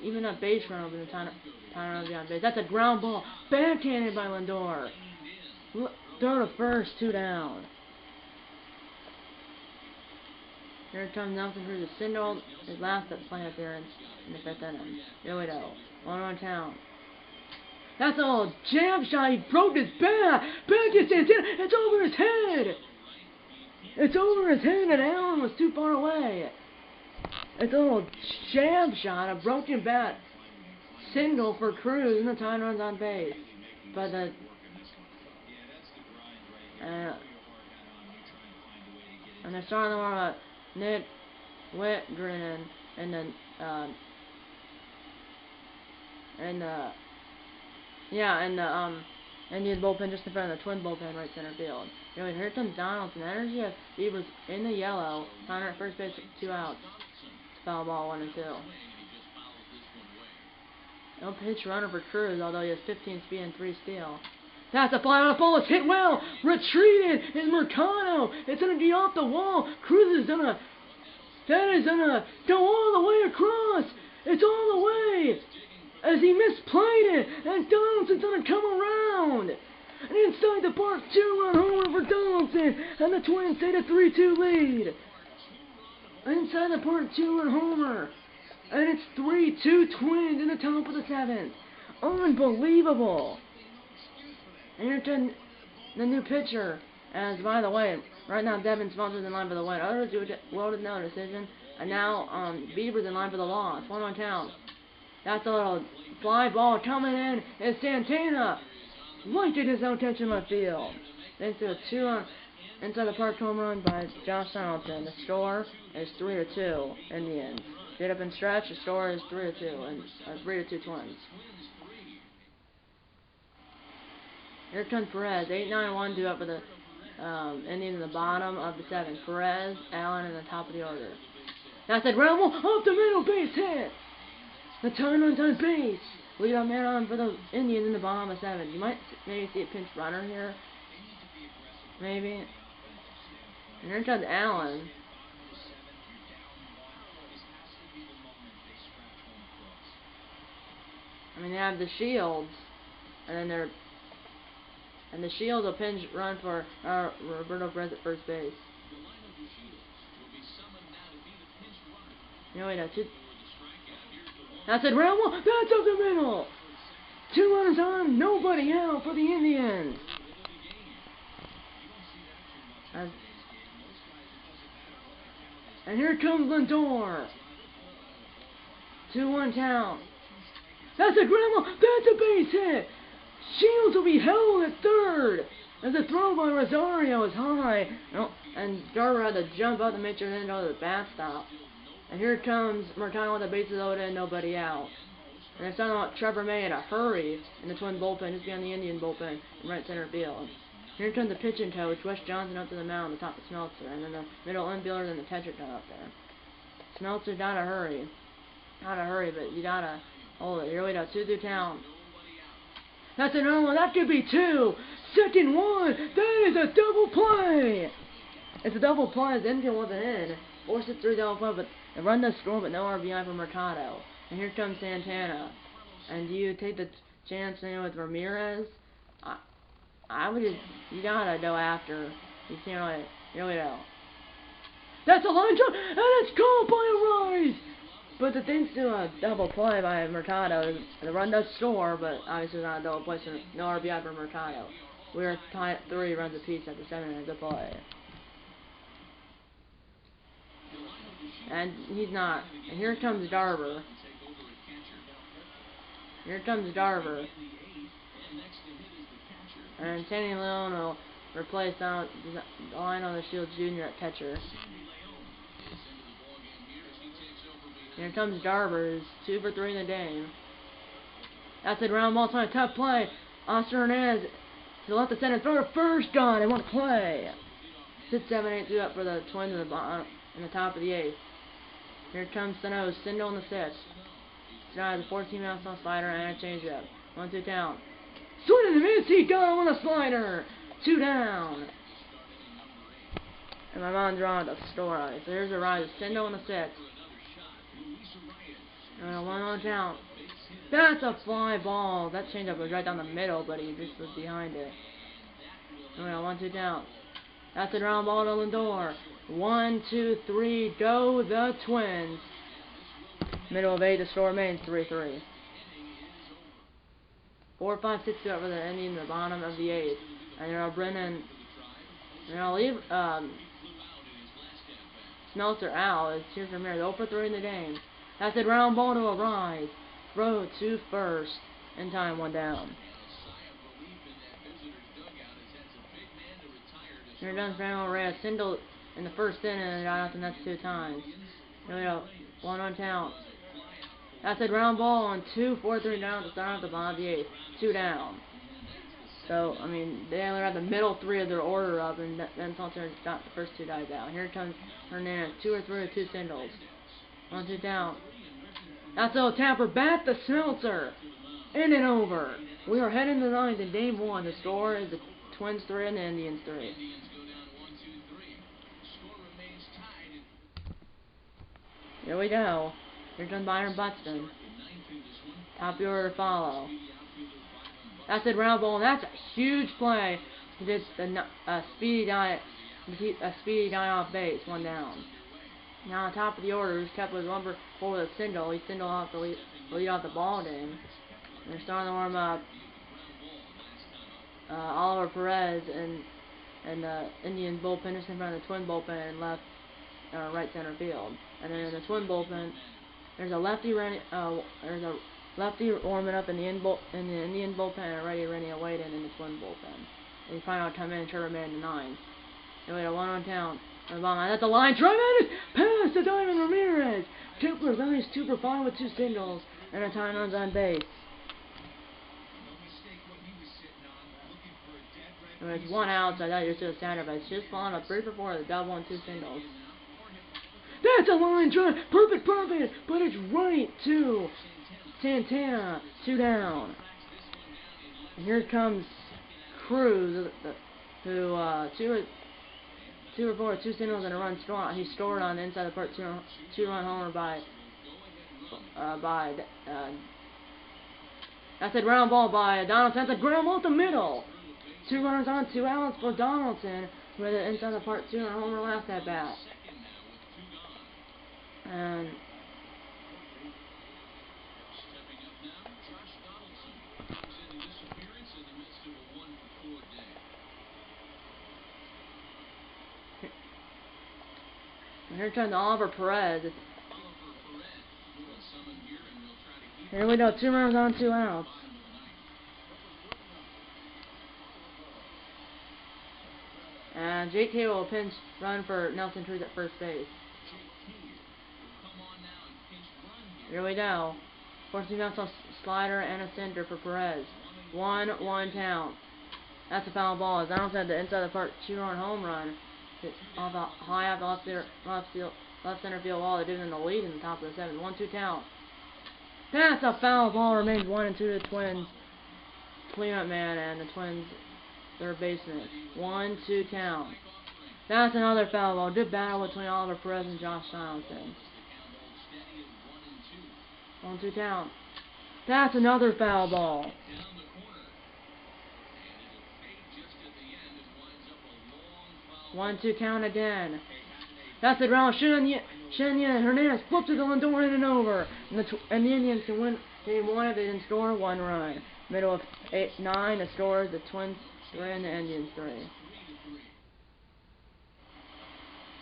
even a base run over the time runs beyond base. That's a ground ball, backhanded by Lindor. Throw to first, 2 down. Here comes Nelson Cruz, a single, his last play appearance in the 5th inning. Here we go. 1 on count. That's all jab shot. He broke his bat. Back to Santana. It's over his head. It's over his head, and Allen was too far away. It's a little jab shot, a broken bat. Single for Cruz, and the tying runs on base. But the and they're starting to warm up. Nick Whitgren and then Indian bullpen just in front of the Twin bullpen right center field. Anyway, here comes Donaldson. Energy of Bieber's in the yellow. Connor at first base, 2 outs. Foul ball, 1-2. No pitch runner for Cruz, although he has 15 speed and 3 steal. That's a fly on a ball. It's hit well. Retreated is Mercado. It's gonna be off the wall. Cruz is gonna go all the way across. It's all the way. As he misplayed it, and Donaldson's gonna come around. And inside the park, 2-run homer for Donaldson, and the Twins take a 3-2 lead. Inside the park, 2-run homer, and it's 3-2 Twins in the top of the 7th. Unbelievable. And here comes the new pitcher. As by the way, right now Devin Smeltzer's in line for the win. Others loaded no decision, and now Bieber's in line for the loss. 1-1 count. That's a little fly ball coming in. It's Santana. Lighted his own catch in left field. Thanks to a 2-run inside the park home run by Josh Donaldson. The score is 3-2 Indians. Get up and stretch. The score is 3-2 and 3-2 Twins. Here comes Perez. 8-9-1 due up for the Indians in the bottom of the 7th. Perez, Allen in the top of the order. That's it. Ramble off the middle, base hit. The turn runs on base. We got a man on for the Indians in the bottom of the 7th. You might maybe see a pinch runner here. Maybe. And here comes Allen. I mean, they have the Shields, and then the Shields will pinch run for Roberto Perez at first base. No, wait, no, that's it, Ramble. That's up the middle. 2 runners on, nobody out for the Indians. And here comes Lindor. 2-1 count. That's a Ramble. That's a base hit. Shields will be held at third. As the throw by Rosario is high. No, and Garber had to jump out to make sure he didn't go to the backstop. And here comes Mercado with the bases loaded and nobody out. And it's talking about Trevor May in a hurry in the Twin bullpen, just behind the Indian bullpen in right center field. Here comes the pitching coach, Wes Johnson up to the mound, the top of Smeltzer, and then the middle infielder and the catcher got up there. Smeltzer gotta hurry. Gotta hurry, but you gotta hold it. Here we go, 2-2 count. That's an one. That could be 2. Second one. That is a double play. It's a double play. The infield wasn't in. 4-3 double play, but the run does score, but no RBI for Mercado. And here comes Santana. And do you take the chance with Ramirez? I would just, you gotta go after. You can't really, here we go. That's a line jump, and it's caught by a rise. But the thing's to a double play by Mercado. The run does score, but obviously it's not a double play, so no RBI for Mercado. We're tied at 3 runs apiece at the 7th of play. And he's not. And here comes Garber. Here comes Garber. And Sandy Leone will replace Lionel the Shield Jr. at catcher. Here comes Garber, who's 2 for 3 in the game. That's a ground ball, time, tough play. Oscar Hernandez to left the center, throw to first, gone, and one play. 6-7-8 up for the Twins in the top of the 8th. Here comes Sano, Sindel in the 6th. Sano has a 14-mile slider and a changeup. 1-2 count. Swing and a miss, he got him on a slider. 2 down. And my mom's drawing the score on it. So here's a rise. Sindel in the 6th. And a 1-1 count. That's a fly ball. That changeup was right down the middle, but he just was behind it. And a 1-2 count. That's a ground ball to Lindor. 1, 2, 3, go the Twins. Middle of 8, the score remains 3-3. 4, 5, 6 up for the Indians in the bottom of the 8th. And Brennan, I'll leave Smeltzer out. It's here from here. 0 for 3 in the game. That's a ground ball to a rise. Throw to first. In time, 1 down. Here comes Fernando Reyes. Sindel in the first inning, and got out the next 2 times. Here we go. 1-1 count. That's a ground ball on 2, 4-3 down to start off the bottom of the 8th. 2 down. So, I mean, they only have the middle 3 of their order up, and then Salter got the first 2 guys out. Here comes Hernandez. 2 or 3 or 2 singles. 1-2 down. That's a tapper. Bat the Smeltzer. In and over. We are heading to the 9th in game 1. The score is the Twins 3 and the Indians 3. Here we go. Here comes Byron Buxton. Top of the order to follow. That's a ground ball, and that's a huge play. He did a speedy dive off base, 1 down. Now on top of the order, who's kept with lumber for the single. He singled off the lead off the ball game. They're starting to warm up. Oliver Perez and the Indian bullpen is in front of the Twin bullpen and left right center field. And then in the Twin bullpen, there's a lefty warming up in the Indian bullpen and already running a weight in the Twin bullpen. And he finally come in and Trevor made the 9th. And we had a 1-on town. That's the line. Tremendous pass to Diamond Ramirez. 2 for 3, 2 for 5 with 2 singles and a tying runs on base. And it's 1 out, so I thought you were still standard, but it's just falling up 3 for 4 with a double and 2 singles. That's a line drive. Perfect, but it's right to Santana. 2 down. And here comes Cruz, who 2 or 4, 2 singles and a run scored. He scored on the inside of the park 2-run homer by that's a ground ball by Donaldson. That's a ground ball at the middle. 2 runners on, 2 outs for Donaldson with the inside of the park 2-run homer last at bat. And here comes Oliver Perez. Here we go, 2 runners on, 2 outs. And JK will pinch run for Nelson Cruz at first base. Here we go. Forcing out a slider and a cinder for Perez. 1-1 count. That's a foul ball. As Donaldson at the inside of the park 2-run home run. It's off high off the left center field wall. They're doing the lead in the top of the 7th. 1-2 count. That's a foul ball. Remains 1-2 to the Twins. Cleanup man and the Twins third baseman. 1-2 count. That's another foul ball. Good battle between Oliver Perez and Josh Donaldson. 1-2 count. That's another foul ball. 1-2 count again. That's the ground. Shenya Hernandez flips it to Lindor in and over. And the Indians can win game 1 if they didn't score 1 run. Middle of 9, the score is the Twins 3 and the Indians 3.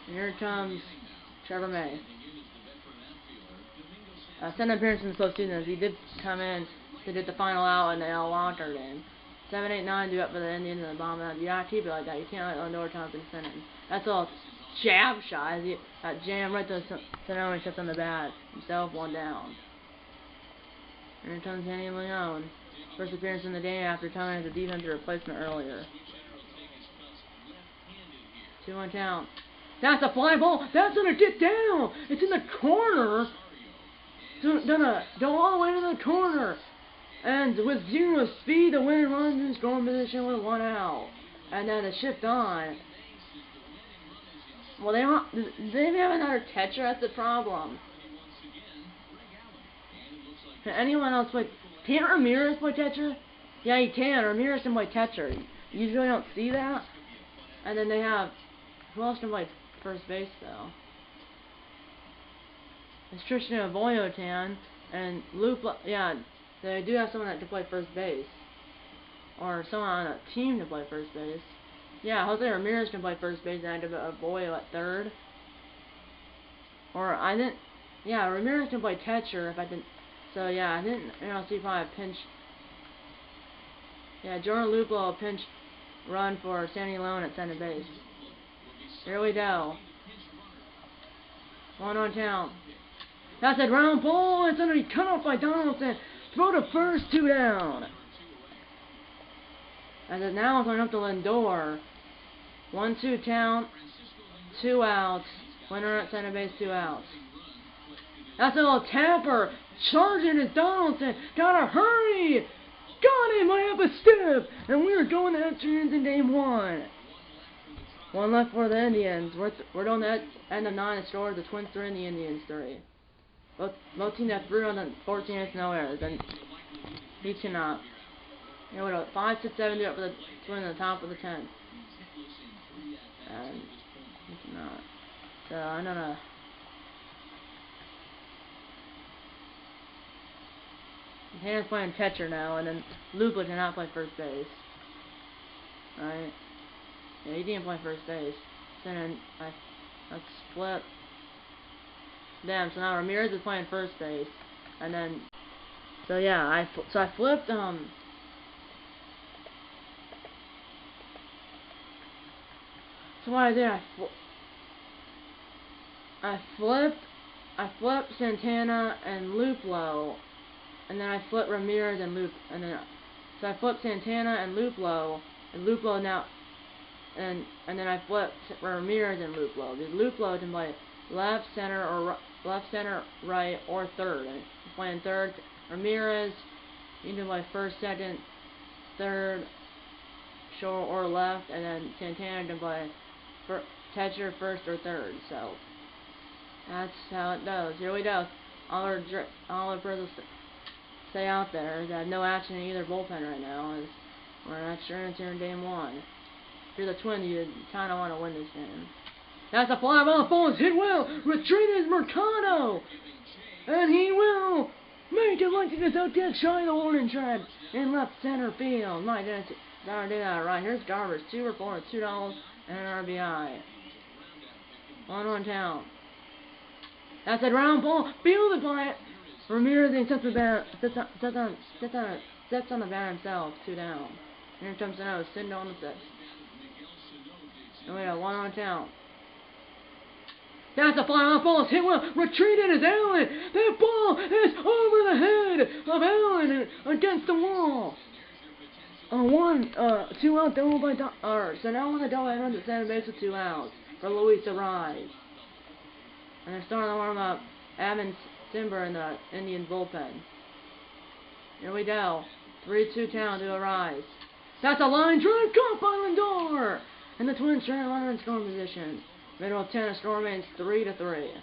And here comes Trevor May. Second appearance in the postseason as he did come in to get the final out in the El Walker game. 7-8-9 due up for the Indians in the bottom of that. You gotta keep it like that. You can't let Lindor come up and send it. That's all jab shot as he got jammed right to Sonoma and shuts on the bat. Himself 1 down. And here comes Danny Leone. First appearance in the game after coming as a defensive replacement earlier. 2-1 count. That's a fly ball. That's gonna get down. It's in the corner. It's gonna go all the way to the corner. And with 0 speed, the winner runs in scoring position with 1 out. And then the shift on. Well, they don't have another catcher. That's the problem. Can anyone else play? Can't Ramirez play catcher? Yeah, he can. Ramirez can play catcher. You usually don't see that. And then they have, who else can play first base though? It's Tristan Avoyotan and Luke. Yeah, they do have someone that can play first base, or someone on a team to play first base. Yeah, Jose Ramirez can play first base, and I have Avoyo at third. Or I didn't. Yeah, Ramirez can play catcher if I didn't. So yeah, I didn't. See probably a pinch. Yeah, Jordan Luplo a pinch run for Sandy Leone at center base. Here we go. One on count. That's a ground ball. It's going to be cut off by Donaldson. Throw to first, 2 down. And then now it's going up to Lindor. 1-2 count. 2 outs. Winner at center base, 2 outs. That's a little tapper. Charging is Donaldson. Gotta hurry. Got him. I have a step. And we're going to enter into game 1. 1 left for the Indians. We're doing that end of 9 scores. The Twins 3 and the Indians 3. Both teams have 3 on the 14 hits, no errors. And he cannot. Here we go. 5, 6, 7 do it for the Twins on the top of the 10th. And he cannot. So I'm gonna. Hannah's playing catcher now, and then Lupa cannot play first base. Alright. Yeah, he didn't play first base. So then let's flip. Damn, so now Ramirez is playing first base. And then so yeah, I flipped so what I did, I flipped Santana and Luplo, and then I flipped Ramirez and so I flipped Santana and Luplo now, and then I flipped Ramirez and Luplo. The Luplo can play left, center, right, or third. And he's playing third. Ramirez, you can play first, second, third, short, or left, and then Santana can play catcher, first, or third. So that's how it goes. Here we go. All our brothers stay out there. They have no action in either bullpen right now. As we're not sure it's here in game 1. If you're the Twins, you kind of want to win this game. That's a fly ball. Ball is hit well. Retreat is Mercado. And he will make it like it is out there. Shy the warning track in left center field. My goodness. Gotta do that right. Here's Garbers. 2 for 4, $2 and an RBI. 1 count. That's a ground ball. Fielded by Ramirez. Sets on the bat himself. 2 down. Here comes Sano. Sitting on the 6th. And we got 1 count. That's a fly off ball. It's hit well. Retreated is Allen. That ball is over the head of Allen against the wall. 2 out double by so now on the double and runs at center base with 2 outs for Luis to rise. And they're starting to warm up Evan Simber in the Indians bullpen. Here we go. 3-2 count to a rise. That's a line drive caught by Lindor. And the Twins trying to run in scoring position. Middle of 10, a score remains 3-3.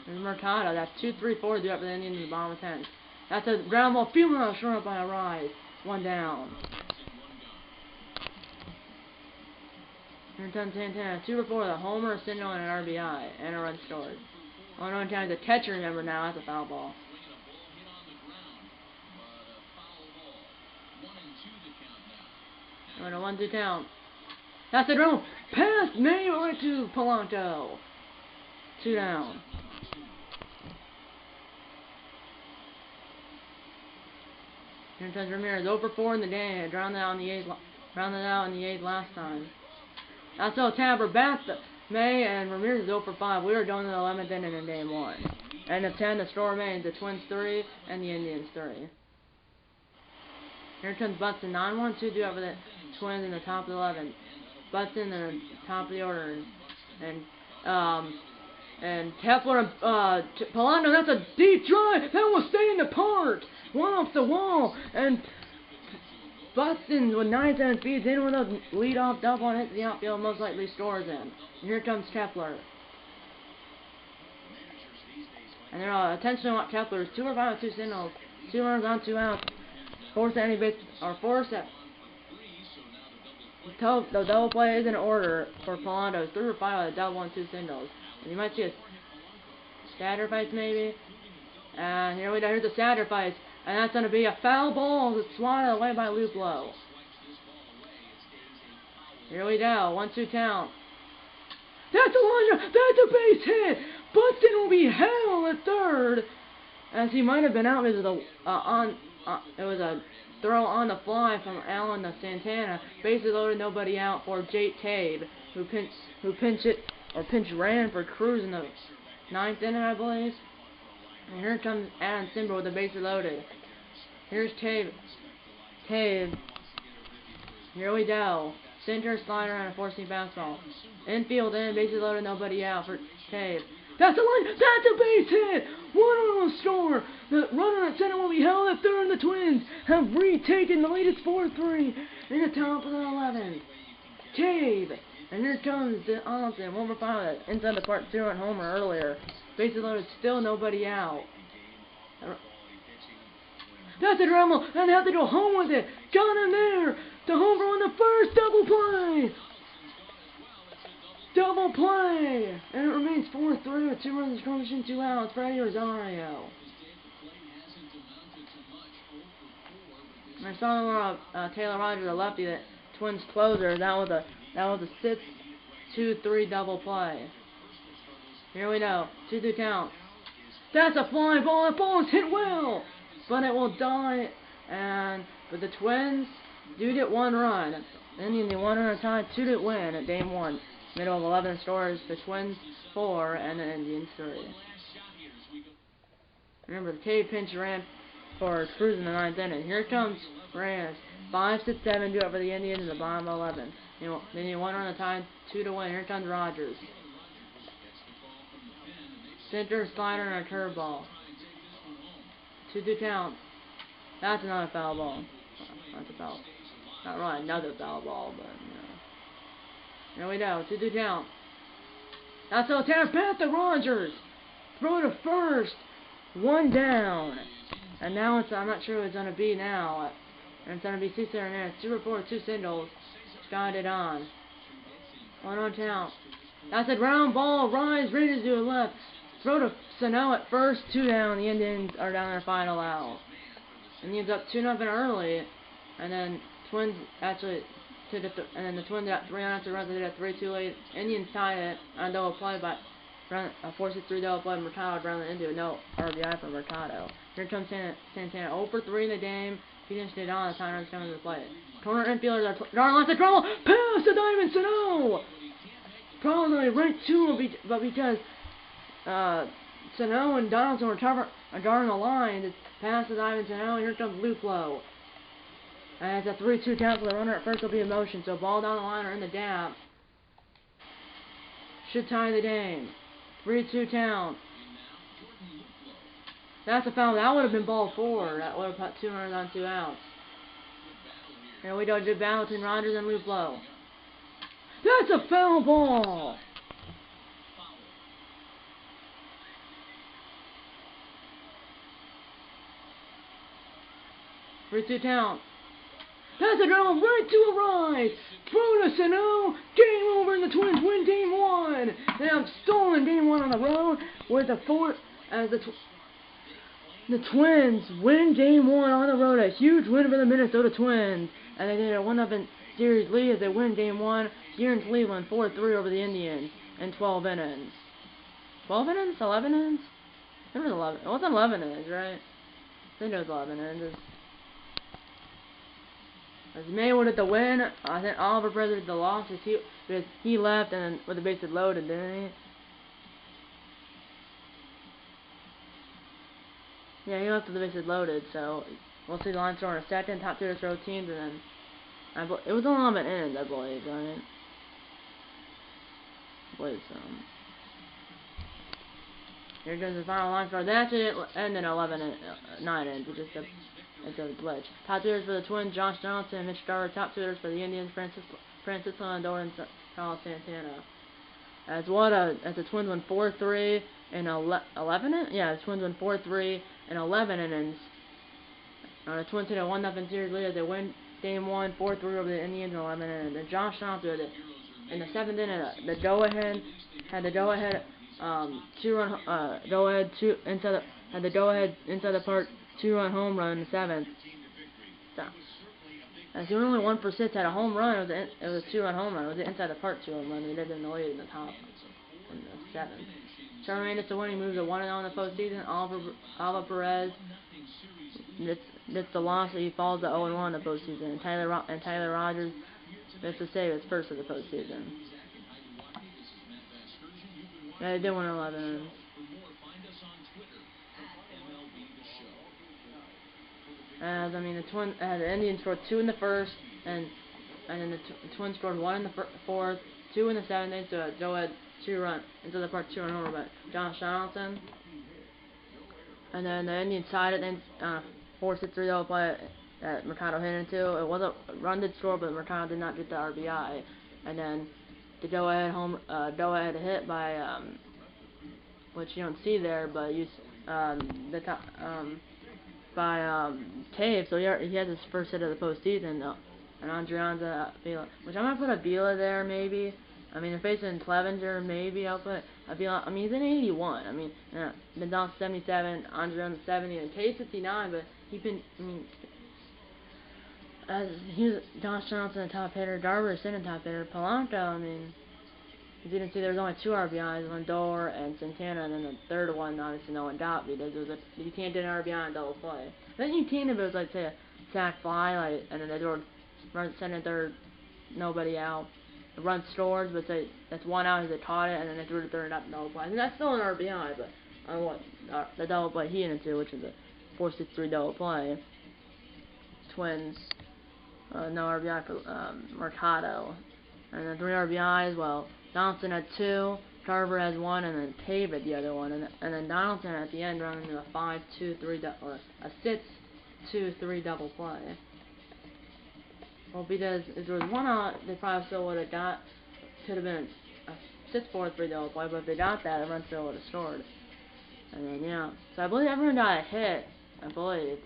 There's Mercado. That's 2-3-4 due up for the Indians in the bottom of 10. That's a ground ball. Fielding out short up by a rise. 1 down. Here comes Santana. 2 for 4. The homer, a single, and an RBI. And a run scored. 1 count. The catcher, remember now. That's a foul ball. On a 1-2 count. That's the drone. Pass May right to Polanco. 2 down. Here comes Ramirez. 0 for 4 in the game. Rounded out in the 8th last time. That's all Tabber back. May and Ramirez is 0 for 5. We are going to the 11th inning in game 1. And of 10, the score remains the Twins 3 and the Indians 3. Here comes Butson. 9-1-2 due over the Twins in the top of the 11th. Butson in the top of the order. And Kepler, Polanco, that's a deep drive. That will stay in the park. 1 off the wall. And Butson with 97 speeds in with a leadoff double and hits the outfield, most likely scores in. And here comes Kepler. And they're attention to what Kepler is. 2 for 5 with 2 singles. 2 runs on 2 outs. Force any base or force it. The double play is in order for Polanco. It's 3 for 5 with a double and 2 singles. And you might see a sacrifice maybe. And here we go. Here's the sacrifice. And that's going to be a foul ball that's swatted away by Luplo. Here we go. 1-2 count. That's a line. That's a base hit. Butson will be held at third. As he might have been out because of the a throw on the fly from Allen to Santana. Bases loaded, nobody out for Jake Cave, who pinch ran for Cruz in the 9th inning, I believe. And here comes Adam Simber with the bases loaded. Here's Cave. Here we go. Center slider on a 4-seam fastball. Infield in, bases loaded, nobody out for Cave. That's a line. That's a base hit. 1-run will score. The runner at center will be held at third, and the Twins have retaken the lead. It's 4-3 in the top of the 11th. Cave. And here comes the Austin. Wilmer Pilot inside the park, 2-run homer earlier. Bases loaded, still nobody out. That's a dribble, and they have to go home with it. Got him there. The homer on the first double play. Double play. And it remains 4-3 with 2 runs in scoring machine, 2 outs. Freddie Rosario. And I saw Taylor Rogers, a lefty, the Twins closer. That was a 6-2-3 double play. Here we go. 2-2 count. That's a fly ball. That ball is hit well, but it will die. But the Twins do get 1 run. Indians need 1 run tie, 2 to win at game 1. Middle of 11 scores. The Twins 4 and the Indians 3. Remember, the Cave pinch ran for Cruz in the 9th inning. Here comes Reyes. 5-7 do it for the Indians in the bottom of 11. They need 1 run tie, 2 to win. Here comes Rogers. Center slider and a curveball. 2-2 count. That's another foul ball. That's a foul. Not really another foul ball, but Here we go. 2-2 count. That's a tap pass to Rogers. Throw to first. 1 down. And now I'm not sure who it's gonna be now. And it's gonna be Cesar Hernandez. 2 for 4, 2 singles. Got it on. 1 on count. That's a ground ball. Rise, Raiders to the left. Throw to Sano at first, 2 down. The Indians are down their final out. Indians up 2-0 early, and then Twins actually and then the Twins got 3 on after runs. They got 3-2 lead. Indians tied it on a double play by a 4-6-3 double play. Mercado grounded into a no RBI for Mercado. Here comes Santana, 0 for 3 in the game. He didn't stay on. The time runs coming to the plate. Corner infielders are darn lots of trouble. Pass to Diamond Sano. Probably right to him, but because Sano and Donaldson are guarding the line, it's past the Diamond Sano. Here comes Luplo. And it's a 3-2 count, so the runner at first will be in motion. So ball down the line or in the gap should tie the game. 3-2 count. That's a foul. That would have been ball 4. That would have put 2 runners on 2 outs. Here we go. Good battle between Rogers and Luplo. That's a foul ball. Three-two count. That's a drill right to a right. Throw to Sano. Game over, and the Twins win game 1. They have stolen game 1 on the road with a 4 as the Twins win game 1 on the road. A huge win for the Minnesota Twins, and they get a 1-0 series lead as they win game 1 here in Cleveland, 4-3 over the Indians in 12 innings. 12 innings? 11 innings? It was 11. It wasn't 11 innings, right? I think it was 11 innings. As Maywood at the win, I think Oliver Perez at the loss because he left and then with the bases loaded, didn't he? Yeah, he left with the bases loaded, so we'll see the line score in a second. Top 2 to throw teams, and then it was 11 innings, I believe, right? I believe so. Here goes the final line score. That's it, and then 9 innings. It's a glitch. Top 2 hitters for the Twins, Josh Johnson and Mitch Garver. Top 2 hitters for the Indians, Francisco Lindor and Carlos Santana. As the Twins won 4-3 in 11 innings? Yeah, the Twins won 4-3 in 11 innings. The Twins hit a 1-0 series lead as they win game 1, 4-3 over the Indians in 11 innings. And Josh Johnson in the 7th inning, the go-ahead 2-run go-ahead inside the park 2-run home run in the 7th. So, as the only 1 for 6 had a home run, it was a 2-run home run. It was the inside the park 2-run run. They did in the lead in the top in the 7th. Charlie Hernandez to win. He moves to 1-0 in the postseason. Oliver Perez gets the loss, he falls to 0-1 in the postseason. And Tyler Rogers gets to save his first of the postseason. Yeah, they did win 11 innings. As I mean, the Indians scored 2 in the first, and then the Twins scored 1 in the fourth, 2 in the seventh inning. So Joe had 2-run into the part 2-run homer by Josh Donaldson. And then the Indians tied it, then 4-6-3 double play that Mercado hit into. It wasn't run did score, but Mercado did not get the RBI. And then the go-ahead hit by which you don't see there, but by Cave. So he has his first hit of the postseason. And Andrianza Avila, which I'm gonna put Avila there maybe. I mean, they're facing Clevenger, maybe I'll put Avila. I mean, he's in 81. I mean, Bendon's 77, Andrianza 70, and Cave's 59. But he was Josh Johnson, the top hitter. Garber is sitting top hitter. Polanco, I mean, as you can see, there was only 2 RBIs, Lindor and Santana, and then the third one, obviously, no one got because you can't do an RBI on double play. Then you can if it was like say a sac fly, and then they throw run center, third, nobody out. The run scores, but say that's 1 out as they caught it, and then they threw the third out double play. I mean, that's still an RBI, but on what the double play he hit into, which is a 4-6-3 double play. Twins, no RBI for Mercado, and then 3 RBIs. Well, Donaldson had 2, Carver has 1, and then Cave had the other one, and then Donaldson at the end running into a 5-2-3 or a 6-2-3 double play. Well, because if there was 1 out, they probably still would have could have been a 6-4-3 double play, but if they got that, the run still would have scored. And then, yeah. So I believe everyone got a hit, I believe.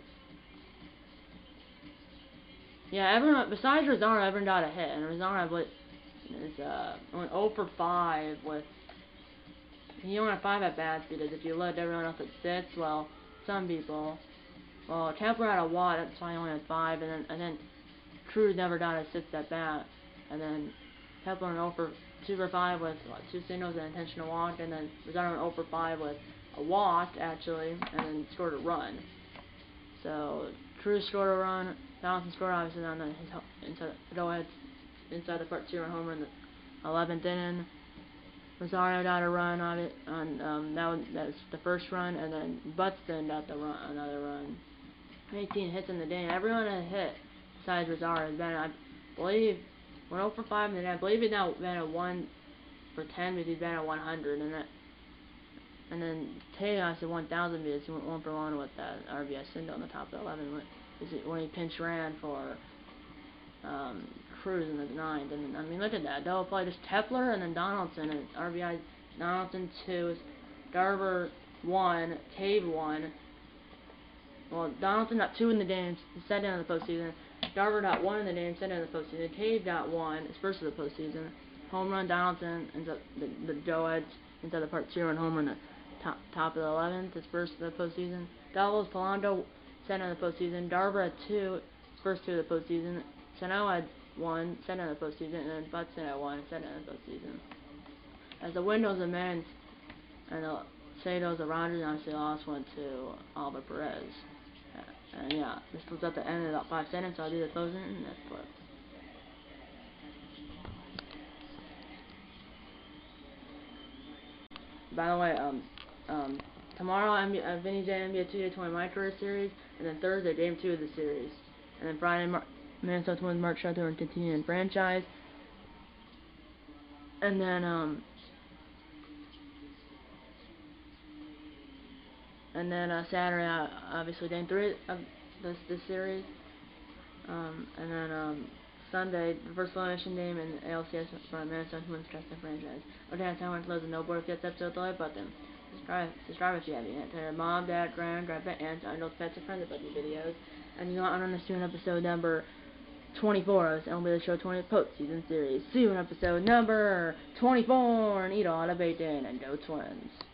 Yeah, everyone, besides Rosario, everyone got a hit, and Rosario, I believe, went 0 for 5 with, he only had 5 at-bats, because if you looked everyone else at 6, well, some people, well, Kepler had a walk, that's why he only had 5, and then Cruz never got a 6th at bat, and then Kepler went 2 for 5 with 2 singles and an intentional walk, and then Rosario went 0 for 5 with a walk actually, and then scored a run. So Cruz scored a run, Donaldson scored obviously on inside the part 2-run homer in the 11th inning. Rosario got a run on it that was the first run, and then Buxton got another run. 18 hits in the day, and everyone had a hit. Besides Rosario, Ben, I believe, went 0 for 5, and then I believe he's now been at 1 for 10 because he's been at 100, and then Tejas at 1,000 because he went 1 for 1 with that RBI single on the top of the 11 when he pinch ran for Cruz in the 9th. And I mean, look at that double play, just Kepler and then Donaldson, and RBI Donaldson 2, Garber 1, Cave 1. Well, Donaldson got 2 in the game, second in the postseason. Garver got 1 in the game, second in the postseason. Cave got 1, his first of the postseason. Home run Donaldson into the Joe into the part 2-run homer in the top of the 11th, his first of the postseason. Doubles Polanco, second of the postseason. Garver had 2, his first 2 of the postseason. Sano had 1, second of the postseason, and then Buxton had 1, second of the postseason. As the windows of men and the Sados of Rogers obviously lost went to Albert Perez. And yeah, this was at the end of that 5 seconds, so I'll do the closing and that's what. By the way, tomorrow Vinny J NBA 2K20 Micro Series, and then Thursday Game 2 of the series, and then Friday Minnesota Twins Mark Shelter and continuing franchise, and then Saturday, obviously Game 3 of this series, and then Sunday, the first elimination game in the ALCS for Minnesota Twins franchise. Okay, that's how I want to close the No Board Gets episode. The like button. Subscribe if you haven't yet. Tell your mom, dad, grandpa, aunts, uncles, pets, and friends about these videos. And you know, I'm going to see an episode number 24 of MLB The Show 20 Postseason Series. See you in episode number 24, and eat all the bacon, and go Twins.